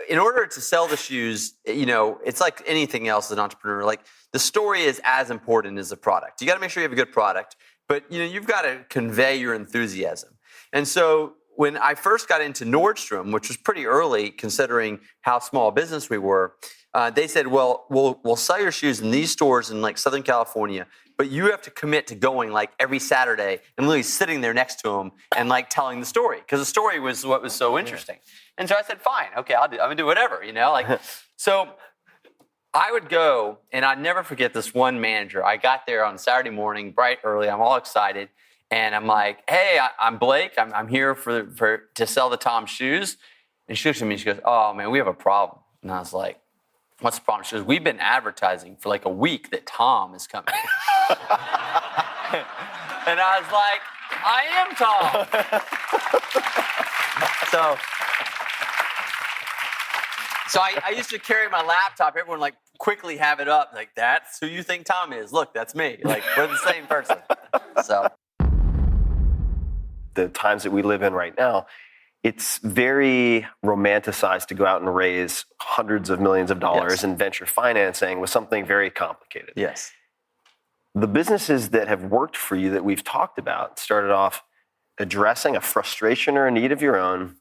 in order to sell the shoes, it's like anything else as an entrepreneur. Like, the story is as important as the product. You got to make sure you have a good product, but you've got to convey your enthusiasm. And so when I first got into Nordstrom, which was pretty early considering how small a business we were, they said, well, we'll sell your shoes in these stores in Southern California, but you have to commit to going every Saturday and literally sitting there next to them and telling the story, because the story was what was so interesting. And so I said, fine, okay, I'm gonna do whatever, So I would go, and I'd never forget this one manager. I got there on Saturday morning, bright early. I'm all excited, and I'm like, "Hey, I'm Blake. I'm here to sell the Tom shoes." And she looks at me and she goes, "Oh man, we have a problem." And I was like, "What's the problem?" She goes, "We've been advertising for a week that Tom is coming." And I was like, "I am Tom." So I used to carry my laptop. Everyone quickly have it up. That's who you think Tom is. Look, that's me. We're the same person. So the times that we live in right now, it's very romanticized to go out and raise hundreds of millions of dollars in venture financing with something very complicated. Yes. The businesses that have worked for you that we've talked about started off addressing a frustration or a need of your own,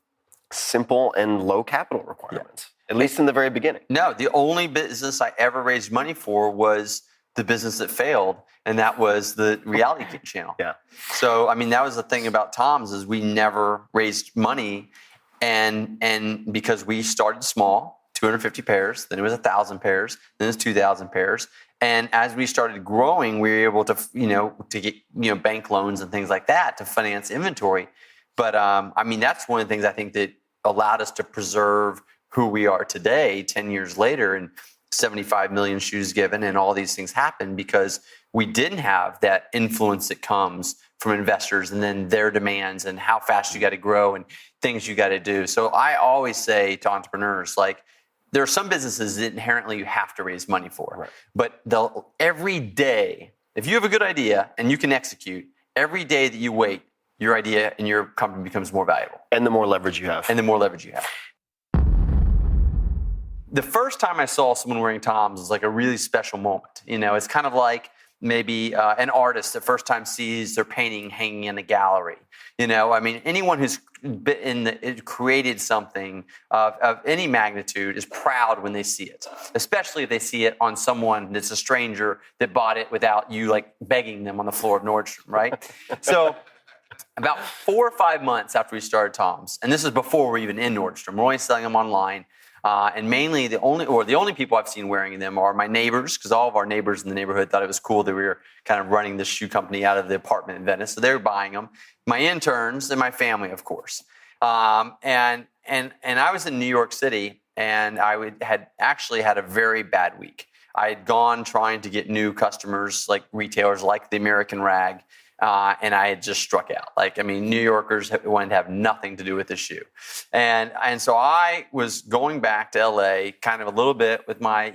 simple and low capital requirements, at least in the very beginning. No, the only business I ever raised money for was the business that failed, and that was the reality channel. Yeah. So, I mean, that was the thing about Tom's is we never raised money, and because we started small, 250 pairs, then it was 1,000 pairs, then it's 2,000 pairs, and as we started growing, we were able to, to get, bank loans and things like that to finance inventory. But I mean, that's one of the things I think that allowed us to preserve who we are today, 10 years later, and 75 million shoes given, and all these things happened because we didn't have that influence that comes from investors and then their demands and how fast you got to grow and things you got to do. So I always say to entrepreneurs, like, there are some businesses that inherently you have to raise money for, but every day, if you have a good idea and you can execute, every day that you wait, your idea and your company becomes more valuable. And the more leverage you have. The first time I saw someone wearing Toms was like a really special moment. It's kind of like maybe an artist the first time sees their painting hanging in a gallery. I mean, anyone who's created something of any magnitude is proud when they see it, especially if they see it on someone that's a stranger that bought it without you like begging them on the floor of Nordstrom, right? So about 4 or 5 months after we started Toms, and this is before we're even in Nordstrom, we're only selling them online. And mainly the only people I've seen wearing them are my neighbors, because all of our neighbors in the neighborhood thought it was cool that we were kind of running this shoe company out of the apartment in Venice. So they were buying them. My interns and my family, of course. And I was in New York City, and I had actually had a very bad week. I had gone trying to get new customers, like retailers like the American Rag, and I had just struck out. New Yorkers wanted to have nothing to do with the shoe. And so I was going back to LA kind of a little bit with my,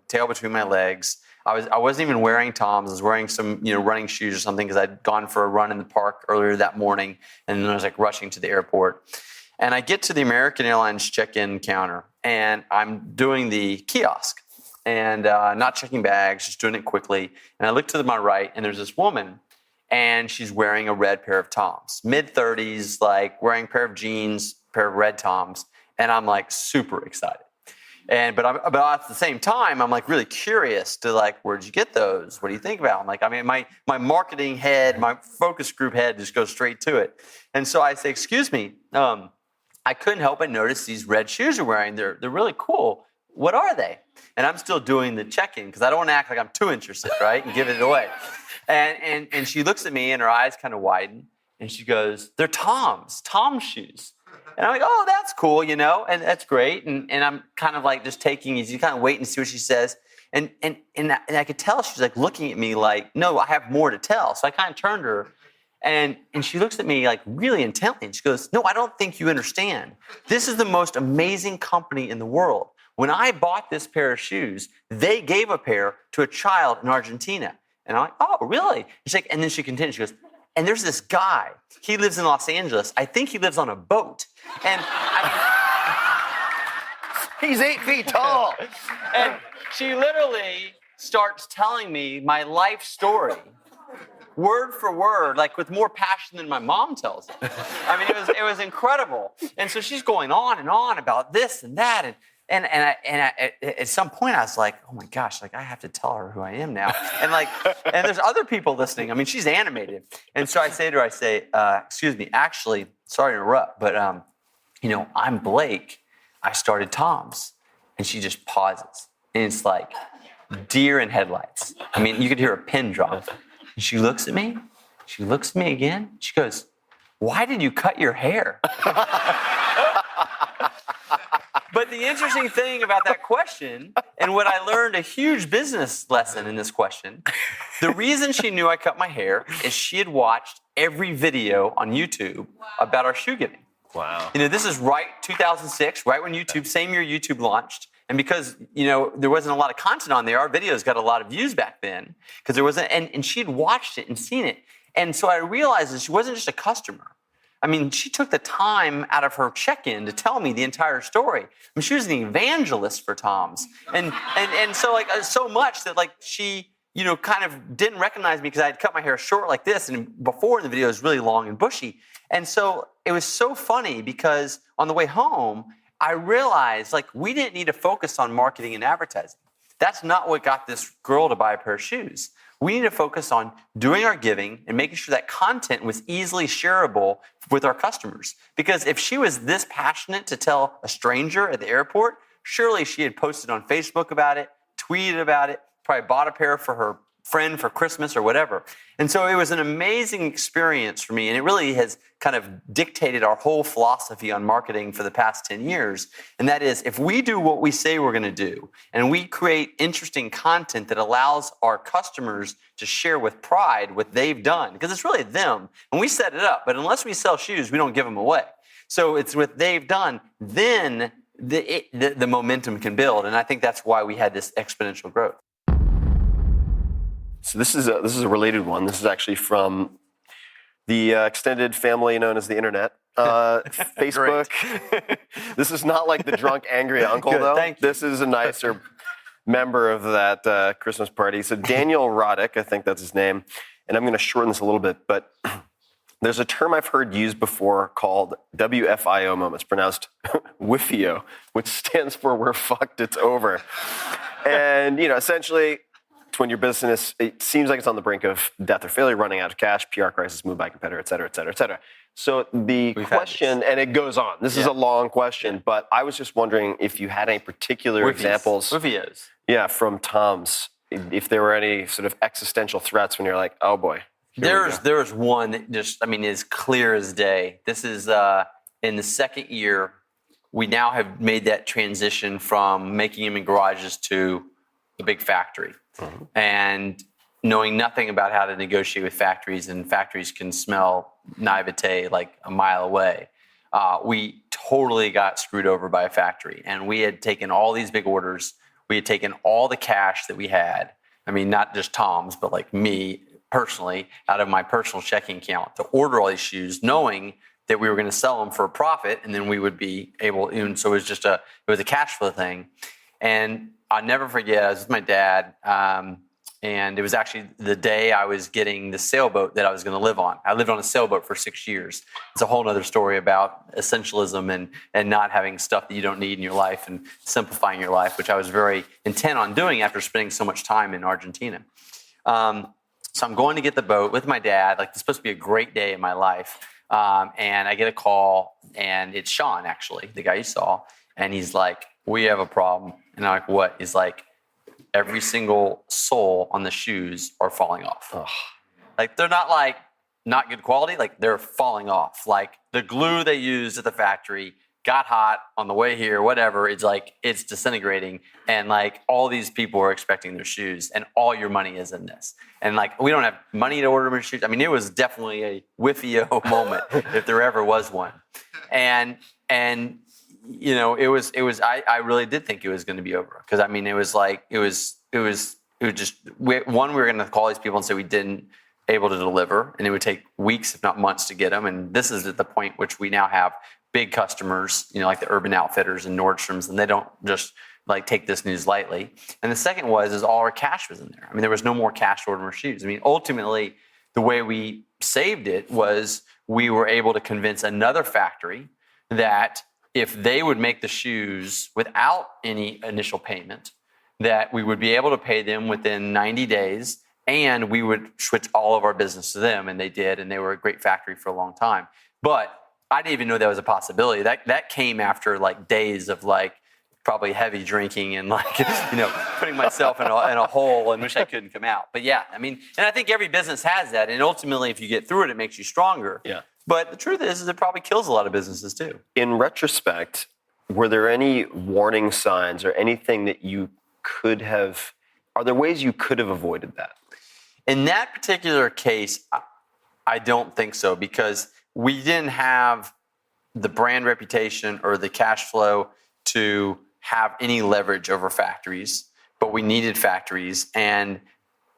tail between my legs. I wasn't even wearing Toms. I was wearing some, running shoes or something because I'd gone for a run in the park earlier that morning. And then I was like rushing to the airport. And I get to the American Airlines check-in counter, and I'm doing the kiosk and not checking bags, just doing it quickly. And I look to my right, and there's this woman, and she's wearing a red pair of Toms, mid-30s, like wearing a pair of jeans, pair of red Toms, and I'm like super excited. But at the same time, I'm like really curious to like, where'd you get those? What do you think about them? Like, I mean, my marketing head, my focus group head just goes straight to it. And so I say, excuse me, I couldn't help but notice these red shoes you're wearing. They're really cool. What are they? And I'm still doing the check-in because I don't want to act like I'm too interested, right? And give it away. And she looks at me and her eyes kind of widen and she goes, they're Tom's shoes. And I'm like, oh, that's cool, and that's great. And I'm kind of like just taking easy, kind of wait and see what she says. And I could tell she's like looking at me like, no, I have more to tell. So I kind of turned to her and she looks at me like really intently and she goes, no, I don't think you understand. This is the most amazing company in the world. When I bought this pair of shoes, they gave a pair to a child in Argentina. And I'm like, oh, really? She's like, and then she continues, she goes, and there's this guy. He lives in Los Angeles. I think he lives on a boat. And he's 8 feet tall. And she literally starts telling me my life story, word for word, like with more passion than my mom tells it. I mean, it was incredible. And so she's going on and on about this and that. And at some point I was like, oh my gosh, like I have to tell her who I am now. And there's other people listening. I mean, she's animated. And so I say to her, excuse me, actually, sorry to interrupt, but I'm Blake. I started Tom's. And she just pauses. And it's like deer in headlights. I mean, you could hear a pin drop. And she looks at me. She looks at me again. She goes, why did you cut your hair? But the interesting thing about that question, and what I learned a huge business lesson in this question, the reason she knew I cut my hair is she had watched every video on YouTube about our shoe giving. Wow. This is right 2006, right when same year YouTube launched. And because, there wasn't a lot of content on there, our videos got a lot of views back then because there wasn't, and she had watched it and seen it. And so I realized that she wasn't just a customer. I mean, she took the time out of her check-in to tell me the entire story. I mean, she was an evangelist for Tom's. And so like so much that like she, you know, kind of didn't recognize me because I had cut my hair short like this, and before in the video it was really long and bushy. And so it was so funny because on the way home, I realized like we didn't need to focus on marketing and advertising. That's not what got this girl to buy a pair of shoes. We need to focus on doing our giving and making sure that content was easily shareable with our customers. Because if she was this passionate to tell a stranger at the airport, surely she had posted on Facebook about it, tweeted about it, probably bought a pair for her friend for Christmas or whatever. And so it was an amazing experience for me, and it really has kind of dictated our whole philosophy on marketing for the past 10 years. And that is, if we do what we say we're going to do, and we create interesting content that allows our customers to share with pride what they've done, because it's really them, and we set it up, but unless we sell shoes, we don't give them away. So it's what they've done, then the momentum can build. And I think that's why we had this exponential growth. So this is a related one. This is actually from the extended family known as the internet. Facebook. This is not like the drunk, angry uncle, Good, though. thank you. This is a nicer member of that Christmas party. So Daniel Roddick, I think that's his name. And I'm going to shorten this a little bit, but there's a term I've heard used before called WFIO moments, pronounced WIFIO, which stands for "we're fucked, it's over." And, you know, essentially, when your business, it seems like it's on the brink of death or failure, running out of cash, PR crisis, moved by competitor, et cetera, et cetera, et cetera. So the question, and it goes on. This is a long question, but I was just wondering if you had any particular examples. Wifios. Yeah, from Tom's, if there were any sort of existential threats when you're like, oh boy. There's one that just, I mean, is clear as day. This is in the second year, we now have made that transition from making them in garages to a big factory. Mm-hmm. And knowing nothing about how to negotiate with factories, and factories can smell naivete like a mile away. We totally got screwed over by a factory, and we had taken all these big orders. We had taken all the cash that we had. I mean, not just Tom's, but like me personally, out of my personal checking account to order all these shoes, knowing that we were going to sell them for a profit, and then we would be able. And so it was a cash flow thing, and I'll never forget, I was with my dad, and it was actually the day I was getting the sailboat that I was going to live on. I lived on a sailboat for 6 years. It's a whole other story about essentialism and not having stuff that you don't need in your life and simplifying your life, which I was very intent on doing after spending so much time in Argentina. So I'm going to get the boat with my dad. Like, this is supposed to be a great day in my life. And I get a call, and it's Sean, actually, the guy you saw. And he's like, we have a problem. And I'm like, what? He's like, every single sole on the shoes are falling off. Ugh. Like, they're not like not good quality. Like, they're falling off. Like, the glue they used at the factory got hot on the way here, whatever. It's like, it's disintegrating. And like, all these people are expecting their shoes, and all your money is in this. And like, we don't have money to order shoes. I mean, it was definitely a Wifio moment if there ever was one. And you know, it was. I really did think it was going to be over, because I mean, it was just we were going to call these people and say we didn't able to deliver, and it would take weeks, if not months, to get them. And this is at the point which we now have big customers, you know, like the Urban Outfitters and Nordstrom's, and they don't just like take this news lightly. And the second is all our cash was in there. I mean, there was no more cash to order more shoes. I mean, ultimately, the way we saved it was we were able to convince another factory that if they would make the shoes without any initial payment, that we would be able to pay them within 90 days, and we would switch all of our business to them. And they did, and they were a great factory for a long time. But I didn't even know that was a possibility. That came after like days of like probably heavy drinking and like, you know, putting myself in a hole and wish I couldn't come out. But yeah, I mean, and I think every business has that. And ultimately, if you get through it, it makes you stronger. Yeah. But the truth is it probably kills a lot of businesses too. In retrospect, were there any warning signs or anything that you could have, are there ways you could have avoided that? In that particular case, I don't think so, because we didn't have the brand reputation or the cash flow to have any leverage over factories, but we needed factories. And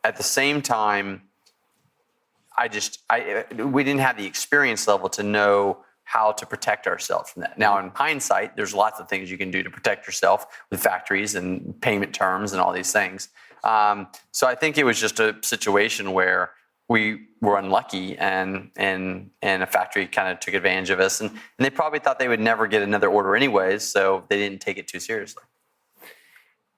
at the same time, we didn't have the experience level to know how to protect ourselves from that. Now, in hindsight, there's lots of things you can do to protect yourself with factories and payment terms and all these things. So I think it was just a situation where we were unlucky, and a factory kind of took advantage of us, and they probably thought they would never get another order anyways, so they didn't take it too seriously.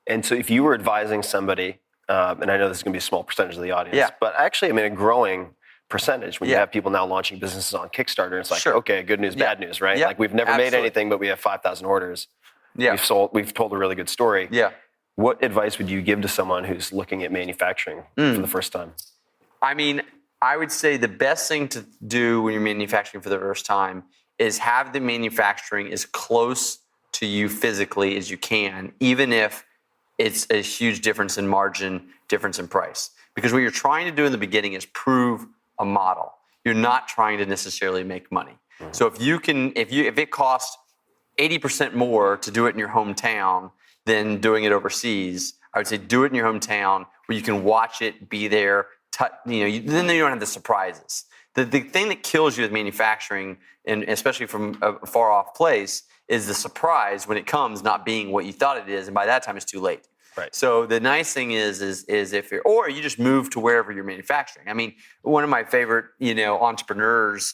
And so if you were advising somebody, and I know this is going to be a small percentage of the audience, Yeah. but actually, I mean, a growing percentage when you Yeah. have people now launching businesses on Kickstarter. It's like, Sure. okay, good news, Yeah. bad news, right? Yeah. Like we've never made Absolutely. anything, but we have 5,000 orders. Yeah. We've told a really good story. Yeah. What advice would you give to someone who's looking at manufacturing for the first time? I mean, I would say the best thing to do when you're manufacturing for the first time is have the manufacturing as close to you physically as you can, even if it's a huge difference in margin, difference in price. Because what you're trying to do in the beginning is prove a model. You're not trying to necessarily make money. So if it costs 80% more to do it in your hometown than doing it overseas, I would say do it in your hometown where you can watch it, be there, then you don't have the surprises. The thing that kills you with manufacturing, and especially from a far off place, is the surprise when it comes not being what you thought it is, and by that time it's too late. Right. if So the nice thing is if you're, or you just move to wherever you're manufacturing. I mean, one of my favorite, entrepreneurs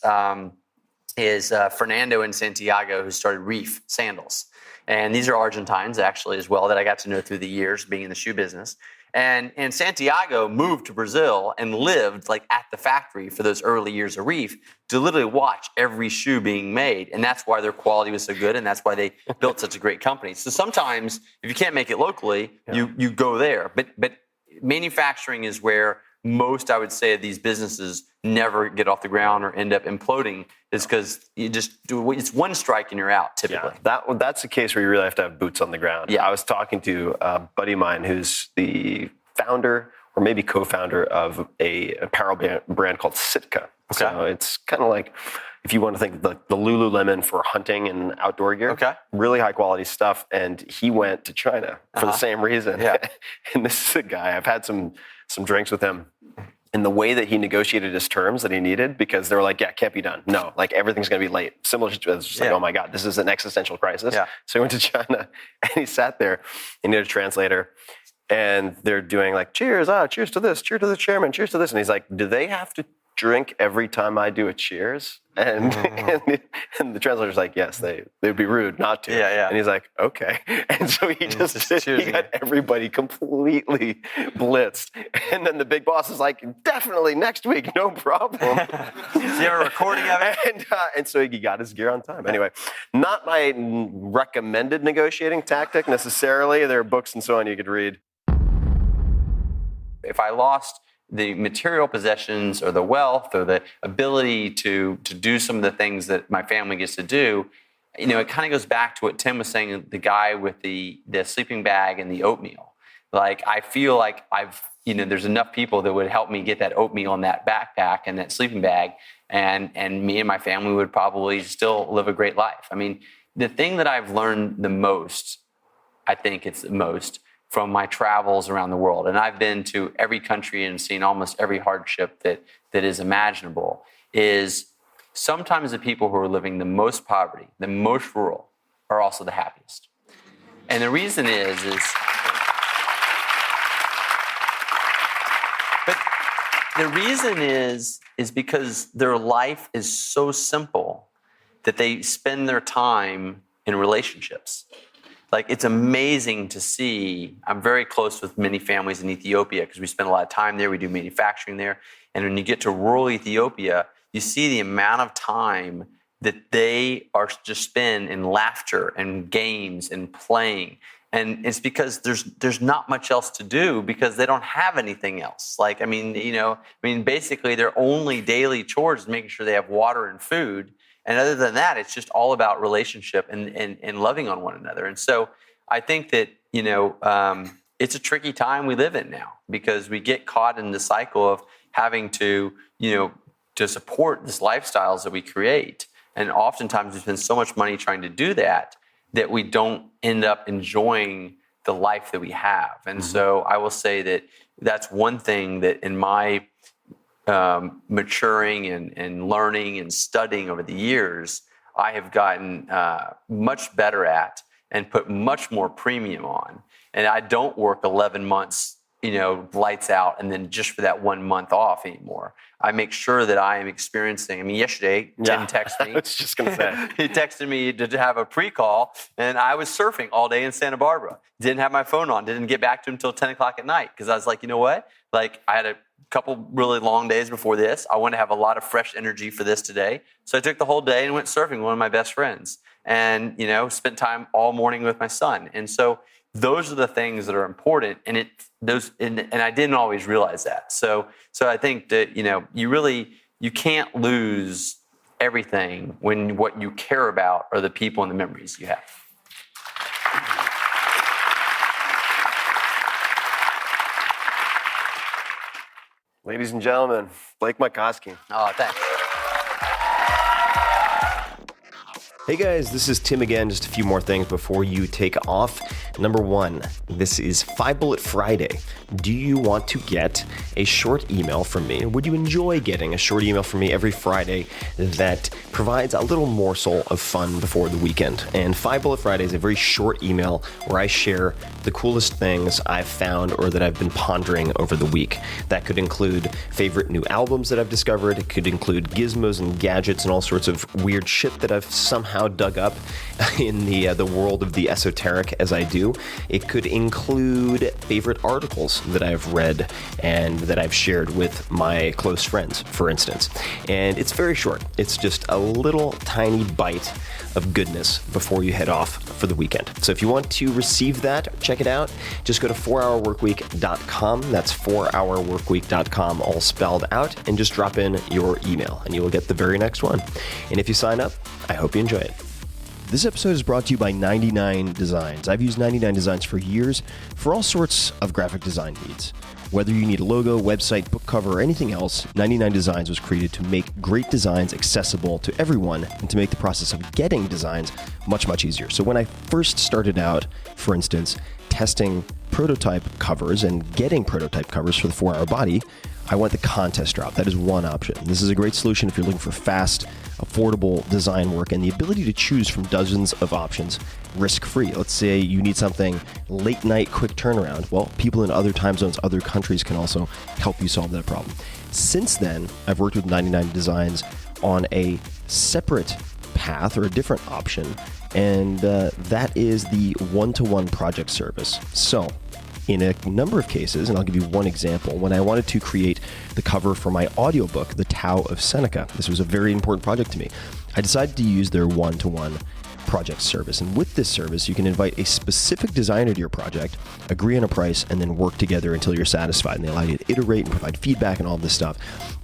is Fernando in Santiago, who started Reef Sandals. And these are Argentines actually as well that I got to know through the years being in the shoe business. And Santiago moved to Brazil and lived like at the factory for those early years of Reef to literally watch every shoe being made. And that's why their quality was so good, and that's why they built such a great company. So sometimes if you can't make it locally, you go there. But manufacturing is where most, I would say, of these businesses never get off the ground or end up imploding, is because it's one strike and you're out typically. Yeah, that's the case where you really have to have boots on the ground. Yeah. I was talking to a buddy of mine who's the founder or maybe co-founder of a apparel brand called Sitka. Okay. So it's kind of like, if you want to think the Lululemon for hunting and outdoor gear. Okay. Really high quality stuff. And he went to China for the same reason. Yeah. And this is a guy, I've had some drinks with him. And the way that he negotiated his terms that he needed, because they were like, yeah, it can't be done. No, like everything's going to be late. Similar to, it's just like, oh my God, this is an existential crisis. Yeah. So he went to China and he sat there and he had a translator and they're doing like, cheers, cheers to this, cheers to the chairman, cheers to this. And he's like, do they have to drink every time I do a cheers? And and the translator's like, yes, they would be rude not to. Yeah. And he's like, okay. And so he just cheers he got everybody completely blitzed. And then the big boss is like, definitely next week, no problem. Do you have a recording of it? And so he got his gear on time. Anyway, not my recommended negotiating tactic necessarily. There are books and so on you could read. If I lost the material possessions or the wealth or the ability to do some of the things that my family gets to do, it kind of goes back to what Tim was saying, the guy with the sleeping bag and the oatmeal. Like, I feel like there's enough people that would help me get that oatmeal in that backpack and that sleeping bag, and me and my family would probably still live a great life. I mean, the thing that I've learned the most, I think it's the most, from my travels around the world, and I've been to every country and seen almost every hardship that is imaginable, is sometimes the people who are living the most poverty, the most rural, are also the happiest. And the reason is because their life is so simple that they spend their time in relationships. Like, it's amazing to see. I'm very close with many families in Ethiopia because we spend a lot of time there. We do manufacturing there. And when you get to rural Ethiopia, you see the amount of time that they are just spend in laughter and games and playing. And it's because there's not much else to do because they don't have anything else. Like, basically their only daily chores is making sure they have water and food. And other than that, it's just all about relationship and loving on one another. And so I think that, it's a tricky time we live in now because we get caught in the cycle of having to support these lifestyles that we create. And oftentimes we spend so much money trying to do that we don't end up enjoying the life that we have. And so I will say that that's one thing that in my maturing and learning and studying over the years, I have gotten much better at and put much more premium on. And I don't work 11 months, lights out and then just for that 1 month off anymore. I make sure that I am experiencing. Yesterday, Tim texted me. I was just going to say. He texted me to have a pre-call, and I was surfing all day in Santa Barbara. Didn't have my phone on. Didn't get back to him until 10 o'clock at night because I was like, you know what? I had a couple really long days before this. I want to have a lot of fresh energy for this today. So I took the whole day and went surfing with one of my best friends and, spent time all morning with my son. And so those are the things that are important. And I didn't always realize that. So I think that, you can't lose everything when what you care about are the people and the memories you have. Ladies and gentlemen, Blake Mycoskie. Oh, thanks. Hey guys, this is Tim again. Just a few more things before you take off. Number one, this is 5 Bullet Friday. Do you want to get a short email from me? Would you enjoy getting a short email from me every Friday that provides a little morsel of fun before the weekend? And 5 Bullet Friday is a very short email where I share the coolest things I've found or that I've been pondering over the week. That could include favorite new albums that I've discovered. It could include gizmos and gadgets and all sorts of weird shit that I've somehow dug up in the world of the esoteric as I do. It could include favorite articles that I've read and that I've shared with my close friends, for instance. And it's very short. It's just a little tiny bite of goodness before you head off for the weekend. So if you want to receive that, check it out. Just go to 4hourworkweek.com. That's 4hourworkweek.com, all spelled out, and just drop in your email and you will get the very next one. And if you sign up, I hope you enjoy it. This episode is brought to you by 99 Designs. I've used 99 Designs for years for all sorts of graphic design needs. Whether you need a logo, website, book cover, or anything else, 99 Designs was created to make great designs accessible to everyone and to make the process of getting designs much, much easier. So when I first started out, for instance, testing prototype covers and getting prototype covers for the 4-Hour Body, I went the contest route. That is one option. This is a great solution if you're looking for fast, affordable design work and the ability to choose from dozens of options risk-free. Let's say you need something late night, quick turnaround. Well, people in other time zones, other countries can also help you solve that problem. Since then, I've worked with 99 Designs on a separate path or a different option, and that is the one-to-one project service. So, in a number of cases, and I'll give you one example, when I wanted to create the cover for my audiobook, The Tao of Seneca, this was a very important project to me, I decided to use their one-to-one project service. And with this service, you can invite a specific designer to your project, agree on a price, and then work together until you're satisfied. And they allow you to iterate and provide feedback and all this stuff.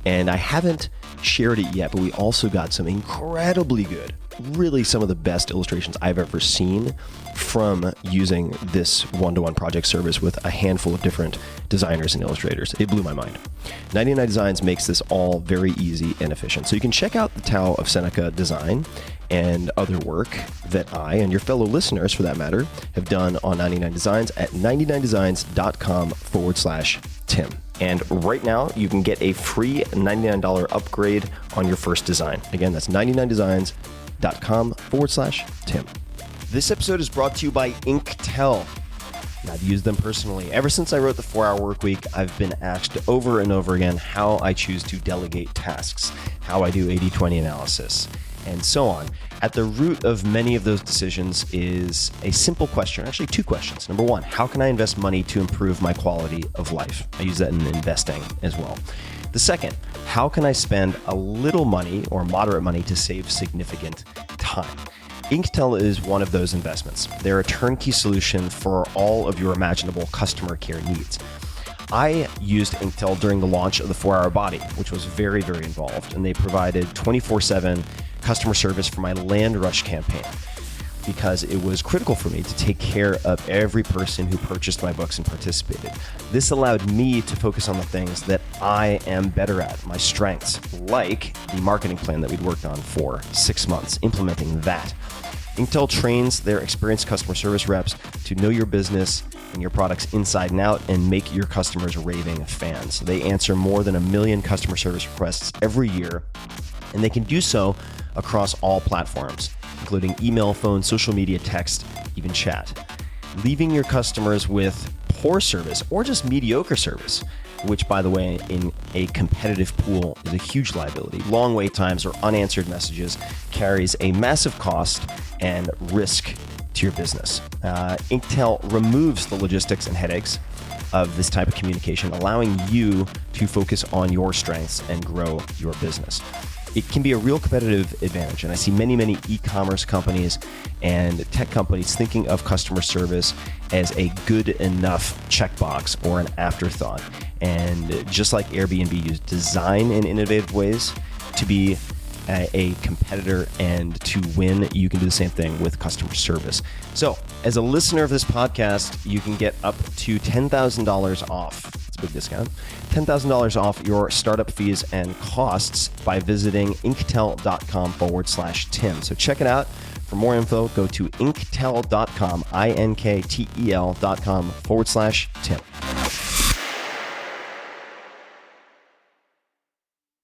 And I haven't shared it yet, but we also got some incredibly good, really some of the best illustrations I've ever seen from using this one-to-one project service with a handful of different designers and illustrators. It blew my mind. 99 Designs makes this all very easy and efficient. So you can check out the Tao of Seneca design and other work that I, and your fellow listeners for that matter, have done on 99 Designs at 99designs.com/Tim. And right now, you can get a free $99 upgrade on your first design. Again, that's 99designs.com/Tim. This episode is brought to you by Inktel. I've used them personally. Ever since I wrote the 4-Hour Workweek, I've been asked over and over again how I choose to delegate tasks, how I do 80-20 analysis, and so on. At the root of many of those decisions is a simple question, actually two questions. Number one, how can I invest money to improve my quality of life? I use that in investing as well. The second, how can I spend a little money or moderate money to save significant time? Inktel is one of those investments. They're a turnkey solution for all of your imaginable customer care needs. I used Inktel during the launch of the 4-Hour Body, which was very, very involved, and they provided 24/7 customer service for my Land Rush campaign because it was critical for me to take care of every person who purchased my books and participated. This allowed me to focus on the things that I am better at, my strengths, like the marketing plan that we'd worked on for 6 months, implementing that. Inktel trains their experienced customer service reps to know your business and your products inside and out and make your customers raving fans. They answer more than 1 million customer service requests every year, and they can do so across all platforms, including email, phone, social media, text, even chat. Leaving your customers with poor service or just mediocre service, which, by the way, in a competitive pool is a huge liability. Long wait times or unanswered messages carries a massive cost and risk to your business. Inktel removes the logistics and headaches of this type of communication, allowing you to focus on your strengths and grow your business. It can be a real competitive advantage, and I see many e-commerce companies and tech companies thinking of customer service as a good enough checkbox or an afterthought. And just like Airbnb used design in innovative ways to be a competitor and to win, you can do the same thing with customer service. So as a listener of this podcast, you can get up to $10,000 off. It's a big discount. $10,000 off your startup fees and costs by visiting inktel.com/Tim. So check it out. For more info, go to inktel.com, INKTEL.com/Tim.